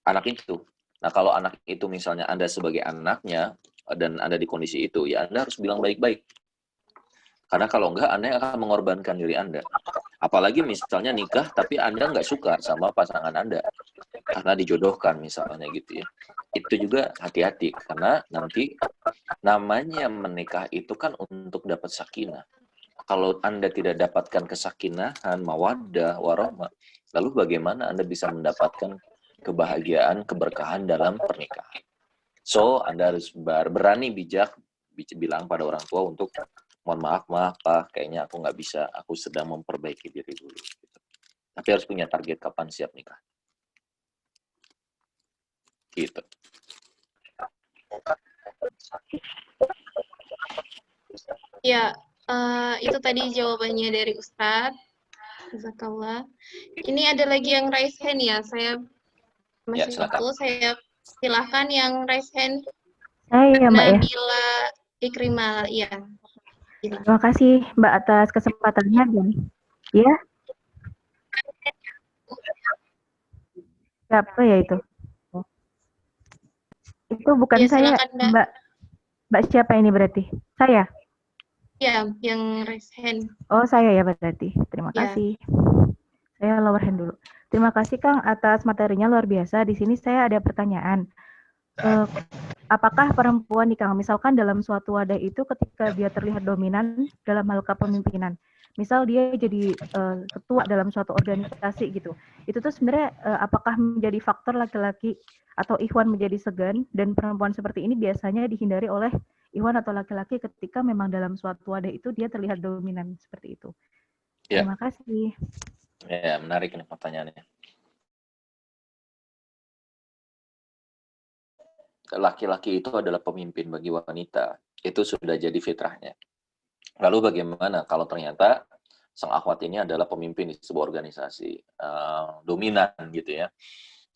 anak itu. Nah, kalau anak itu misalnya Anda sebagai anaknya dan Anda di kondisi itu, ya Anda harus bilang baik-baik. Karena kalau enggak, Anda akan mengorbankan diri Anda. Apalagi misalnya nikah, tapi Anda nggak suka sama pasangan Anda. Karena dijodohkan misalnya gitu ya. Itu juga hati-hati, karena nanti namanya menikah itu kan untuk dapat sakinah. Kalau Anda tidak dapatkan kesakinahan, mawaddah, warahmah, lalu bagaimana Anda bisa mendapatkan kebahagiaan, keberkahan dalam pernikahan? So, Anda harus berani bijak bilang pada orang tua untuk, mohon maaf Pak, kayaknya aku nggak bisa, aku sedang memperbaiki diri dulu. Gitu. Tapi harus punya target kapan siap nikah. Gitu.
Ya, itu tadi jawabannya dari Ustadz. Jazakallah. Ini ada lagi yang raise hand ya. Saya masih waktu, saya silahkan yang raise hand.
Saya, Mbak,
Nabila Ikrimal, iya.
Terima kasih Mbak atas kesempatannya dan ya. Siapa ya itu? Itu bukan
ya,
saya,
silakan, Mbak.
Mbak siapa ini berarti? Saya?
Ya, yang raise hand.
Oh, saya ya berarti. Terima
Ya.
kasih. Saya lower hand dulu. Terima kasih Kang atas materinya luar biasa. Di sini saya ada pertanyaan. Apakah perempuan nih Kang, misalkan dalam suatu wadah itu ketika dia terlihat dominan dalam hal kepemimpinan, misal dia jadi ketua dalam suatu organisasi gitu, itu tuh sebenarnya apakah menjadi faktor laki-laki atau ikhwan menjadi segan, dan perempuan seperti ini biasanya dihindari oleh ikhwan atau laki-laki ketika memang dalam suatu wadah itu dia terlihat dominan seperti itu.
Ya.
Terima kasih.
Ya, menarik nih pertanyaannya. Laki-laki itu adalah pemimpin bagi wanita. Itu sudah jadi fitrahnya. Lalu bagaimana kalau ternyata sang akhwat ini adalah pemimpin di sebuah organisasi dominan gitu ya?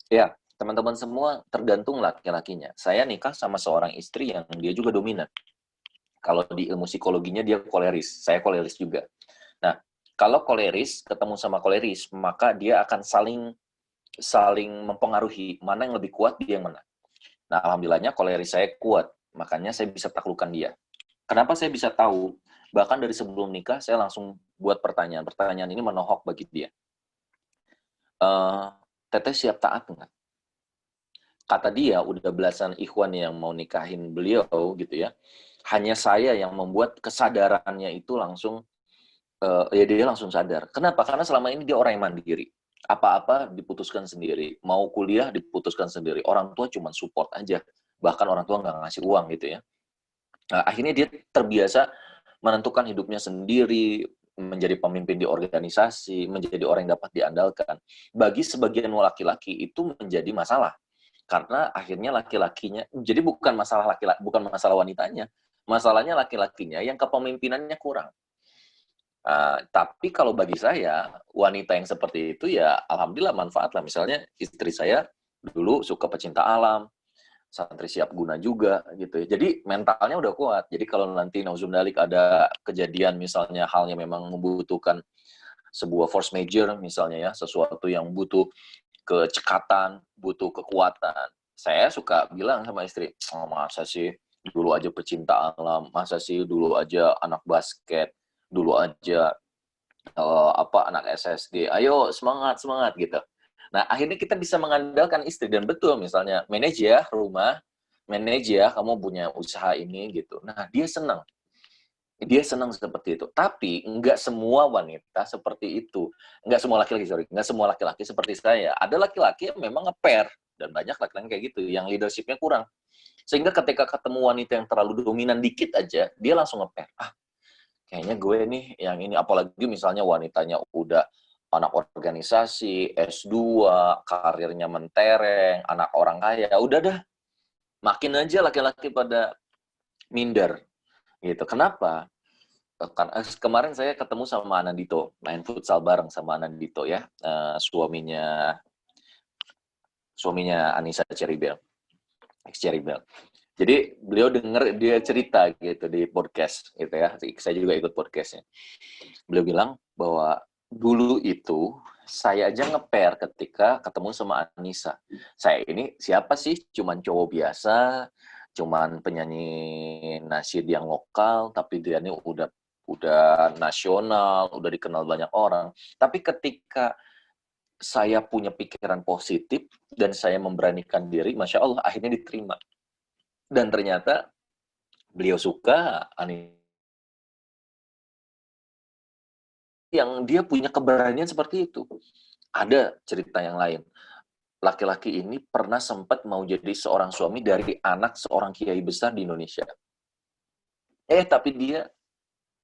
Ya, teman-teman semua tergantung laki-lakinya. Saya nikah sama seorang istri yang dia juga dominan. Kalau di ilmu psikologinya dia koleris, saya koleris juga. Nah, kalau koleris ketemu sama koleris, maka dia akan saling mempengaruhi mana yang lebih kuat, dia yang menang. Nah, alhamdulillahnya koleris saya kuat, makanya saya bisa taklukkan dia. Kenapa saya bisa tahu? Bahkan dari sebelum nikah, saya langsung buat pertanyaan. Pertanyaan ini menohok bagi dia. Teteh siap taat nggak? Kata dia, udah belasan ikhwan yang mau nikahin beliau gitu ya. Hanya saya yang membuat kesadarannya itu langsung, ya dia langsung sadar. Kenapa? Karena selama ini dia orang yang mandiri. Apa-apa diputuskan sendiri. Mau kuliah diputuskan sendiri. Orang tua cuma support aja. Bahkan orang tua nggak ngasih uang gitu ya. Nah, akhirnya dia terbiasa menentukan hidupnya sendiri, menjadi pemimpin di organisasi, menjadi orang yang dapat diandalkan. Bagi sebagian laki-laki itu menjadi masalah. Karena akhirnya laki-lakinya, jadi bukan masalah bukan masalah wanitanya, masalahnya laki-lakinya yang kepemimpinannya kurang. Tapi kalau bagi saya, wanita yang seperti itu ya alhamdulillah manfaat lah. Misalnya istri saya dulu suka pecinta alam, santri siap guna juga gitu ya. Jadi mentalnya udah kuat. Jadi kalau nanti nauzubillahik ada kejadian misalnya halnya memang membutuhkan sebuah force major misalnya ya, sesuatu yang butuh kecekatan, butuh kekuatan. Saya suka bilang sama istri, oh, masa sih dulu aja pecinta alam, masa sih dulu aja anak basket, dulu aja anak SSD, ayo semangat semangat gitu. Nah akhirnya kita bisa mengandalkan istri, dan betul misalnya manage ya rumah, manage ya kamu punya usaha ini gitu. Nah dia senang seperti itu. Tapi nggak semua wanita seperti itu, nggak semua laki-laki seperti saya. Ada laki-laki yang memang nge-pair, dan banyak laki-laki kayak gitu yang leadership-nya kurang, sehingga ketika ketemu wanita yang terlalu dominan dikit aja dia langsung nge-pair. Kayaknya gue nih yang ini, apalagi misalnya wanitanya udah anak organisasi, S2, karirnya mentereng, anak orang kaya, udah dah, makin aja laki-laki pada minder gitu. Kenapa? Kemarin saya ketemu sama Anandito, main futsal bareng sama Anandito ya, suaminya Anissa Cheribel, ex Cheribel. Jadi beliau denger dia cerita gitu di podcast gitu ya, saya juga ikut podcastnya. Beliau bilang bahwa dulu itu saya aja nge-pair ketika ketemu sama Anissa. Saya ini siapa sih? Cuman cowok biasa, cuman penyanyi nasyid yang lokal, tapi dia ini udah nasional, udah dikenal banyak orang. Tapi ketika saya punya pikiran positif dan saya memberanikan diri, Masya Allah, akhirnya diterima. Dan ternyata beliau suka yang dia punya keberanian seperti itu. Ada cerita yang lain. Laki-laki ini pernah sempat mau jadi seorang suami dari anak seorang kiai besar di Indonesia. Tapi dia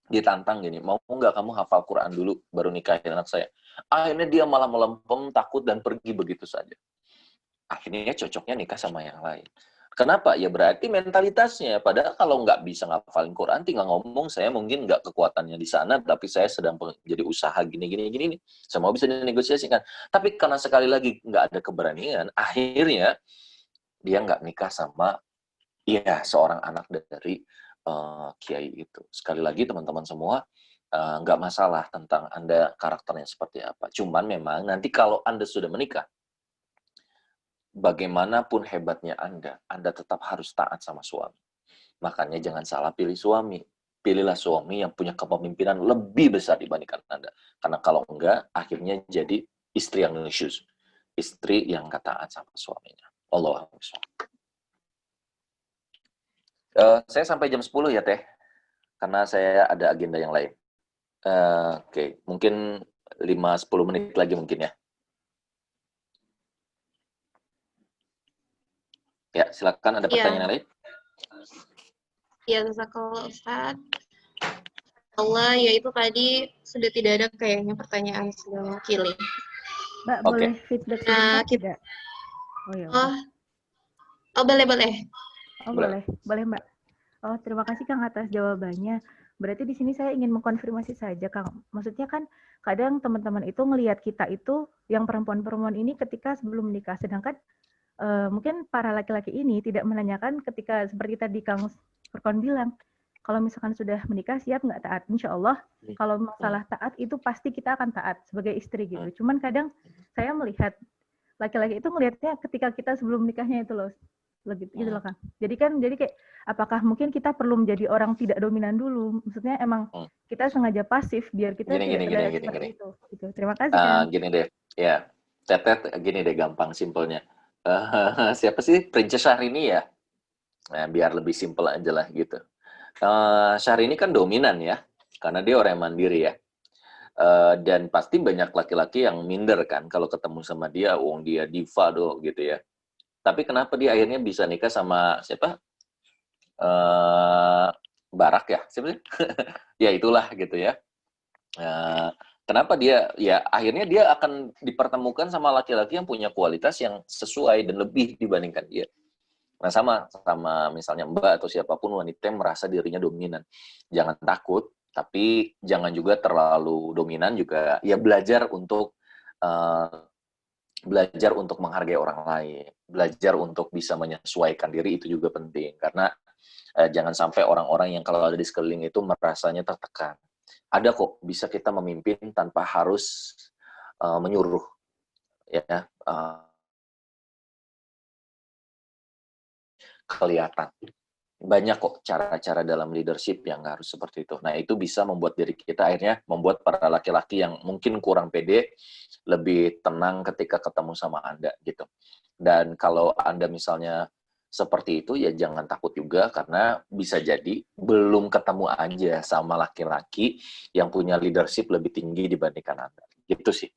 ditantang gini, mau nggak kamu hafal Quran dulu baru nikahin anak saya? Akhirnya dia malah melempem, takut, dan pergi begitu saja. Akhirnya cocoknya nikah sama yang lain. Kenapa? Ya berarti mentalitasnya. Padahal kalau nggak bisa ngafalin Quran, tinggal ngomong, saya mungkin nggak kekuatannya di sana, tapi saya sedang jadi usaha gini. Semua bisa dinegosiasikan. Tapi karena sekali lagi nggak ada keberanian, akhirnya dia nggak nikah sama seorang anak dari kiai itu. Sekali lagi teman-teman semua, nggak masalah tentang Anda karakternya seperti apa. Cuman memang nanti kalau Anda sudah menikah, bagaimanapun hebatnya Anda tetap harus taat sama suami. Makanya jangan salah pilih suami. pilihlah suami yang punya kepemimpinan lebih besar dibandingkan Anda. Karena kalau enggak, akhirnya jadi istri yang nusyuz. Istri yang nggak taat sama suaminya. Allahu Akbar. Saya sampai jam 10 ya, Teh. Karena saya ada agenda yang lain. Oke. Mungkin 5-10 menit lagi mungkin ya. Ya, silakan ada pertanyaan lain.
Ya, jazakallah Ustaz. Allah, ya itu tadi sudah tidak ada kayaknya pertanyaan sudah mewakili.
Mbak,
Oke.
boleh feedback
Nah,
sebentar tidak? Oh ya.
Oh, boleh.
Oh, boleh Mbak. Oh, terima kasih Kang atas jawabannya. Berarti di sini saya ingin mengkonfirmasi saja Kang. Maksudnya kan kadang teman-teman itu ngelihat kita itu yang perempuan-perempuan ini ketika sebelum menikah, sedangkan mungkin para laki-laki ini tidak menanyakan ketika seperti tadi Kang Furqan bilang, kalau misalkan sudah menikah siap nggak taat? Insya Allah kalau masalah taat itu pasti kita akan taat sebagai istri gitu. Cuman kadang saya melihat laki-laki itu melihatnya ketika kita sebelum nikahnya itu loh, gitu loh Kang. Jadi kayak apakah mungkin kita perlu menjadi orang tidak dominan dulu? Maksudnya emang kita sengaja pasif biar kita tidak terlihat seperti itu. Gitu. Terima kasih Kang.
Gini deh, ya, Tetet, gini deh gampang simpelnya. Siapa sih Princess Syahrini ya? Nah, biar lebih simpel aja lah gitu. Syahrini kan dominan ya, karena dia orang yang mandiri ya. Dan pasti banyak laki-laki yang minder kan kalau ketemu sama dia, dia diva do gitu ya. Tapi kenapa dia akhirnya bisa nikah sama siapa? Barak ya, siapa sih? Ya itulah gitu ya. Kenapa dia ya akhirnya dia akan dipertemukan sama laki-laki yang punya kualitas yang sesuai dan lebih dibandingkan dia. Nah sama misalnya Mbak atau siapapun wanita yang merasa dirinya dominan, jangan takut, tapi jangan juga terlalu dominan juga. Ya belajar untuk menghargai orang lain, belajar untuk bisa menyesuaikan diri itu juga penting karena jangan sampai orang-orang yang kalau ada di sekeliling itu merasanya tertekan. Ada kok bisa kita memimpin tanpa harus menyuruh, ya. Kelihatan. Banyak kok cara-cara dalam leadership yang harus seperti itu. Nah, itu bisa membuat diri kita akhirnya membuat para laki-laki yang mungkin kurang pede lebih tenang ketika ketemu sama Anda gitu. Dan kalau Anda misalnya seperti itu ya jangan takut juga karena bisa jadi belum ketemu aja sama laki-laki yang punya leadership lebih tinggi dibandingkan Anda. Gitu sih.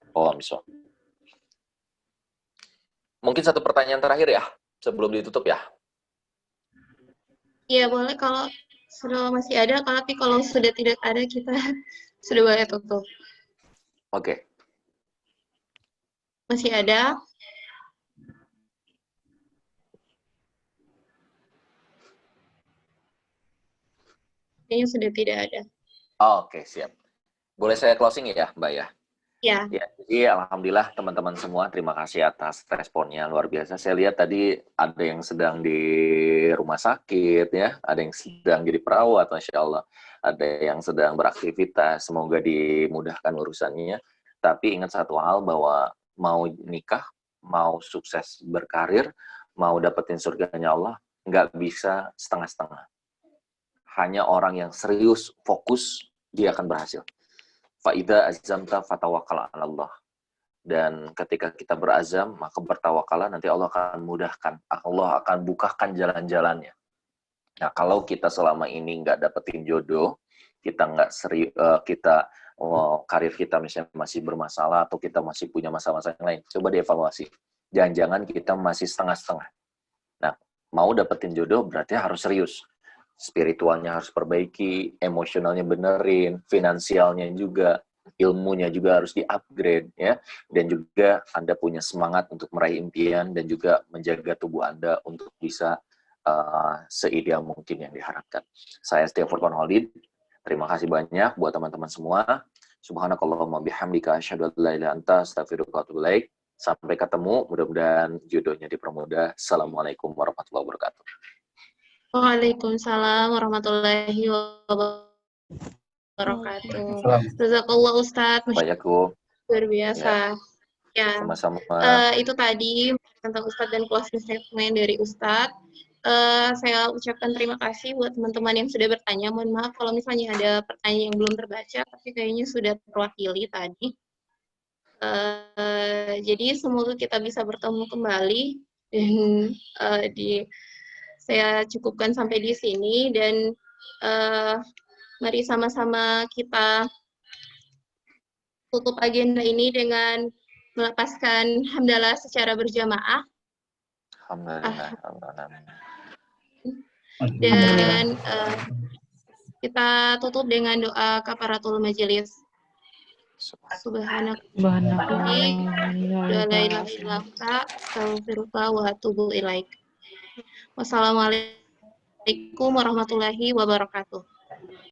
Mungkin satu pertanyaan terakhir ya sebelum ditutup ya.
Iya boleh kalau sudah masih ada, tapi kalau sudah tidak ada kita sudah boleh tutup.
Oke.
Masih ada? Kayaknya sudah tidak ada.
Oke, siap. Boleh saya closing ya, Mbak ya?
Ya.
Ya, jadi alhamdulillah teman-teman semua terima kasih atas responnya luar biasa. Saya lihat tadi ada yang sedang di rumah sakit ya, ada yang sedang jadi perawat, Masya Allah. Ada yang sedang beraktivitas, semoga dimudahkan urusannya. Tapi ingat satu hal bahwa mau nikah, mau sukses berkarir, mau dapetin surganya Allah, nggak bisa setengah-setengah. Hanya orang yang serius, fokus, dia akan berhasil. Fa'idha azamta fatawakkal 'ala Allah. Dan ketika kita berazam, maka bertawakallah, nanti Allah akan mudahkan. Allah akan bukakan jalan-jalannya. Nah, kalau kita selama ini nggak dapetin jodoh, kita nggak karir kita misalnya masih bermasalah, atau kita masih punya masalah-masalah yang lain, coba dievaluasi. Jangan-jangan kita masih setengah-setengah. Nah, mau dapetin jodoh berarti harus serius. Spiritualnya harus perbaiki, emosionalnya benerin, finansialnya juga, ilmunya juga harus di-upgrade ya, dan juga Anda punya semangat untuk meraih impian dan juga menjaga tubuh Anda untuk bisa seideal mungkin yang diharapkan. Saya Setia Furqan Khalid, terima kasih banyak buat teman-teman semua. Subhanakallahumma bihamdika asyhadu an la ilaha illa anta astaghfiruka wa atubu ilaik. Sampai ketemu, mudah-mudahan jodohnya dipermudah. Assalamualaikum warahmatullahi wabarakatuh.
Waalaikumsalam warahmatullahi wabarakatuh. Jazakallah Ustadz.
Waalaikumsalam.
Luar biasa. Ya.
Sama-sama.
Itu tadi tentang Ustadz dan closing statement dari Ustadz. saya ucapkan terima kasih buat teman-teman yang sudah bertanya. Mohon maaf kalau misalnya ada pertanyaan yang belum terbaca, tapi kayaknya sudah terwakili tadi. Jadi semoga kita bisa bertemu kembali dan saya cukupkan sampai di sini dan mari sama-sama kita tutup agenda ini dengan melepaskan hamdalah secara berjamaah. Dan kita tutup dengan doa kafaratul majelis. Wassalamualaikum warahmatullahi wabarakatuh.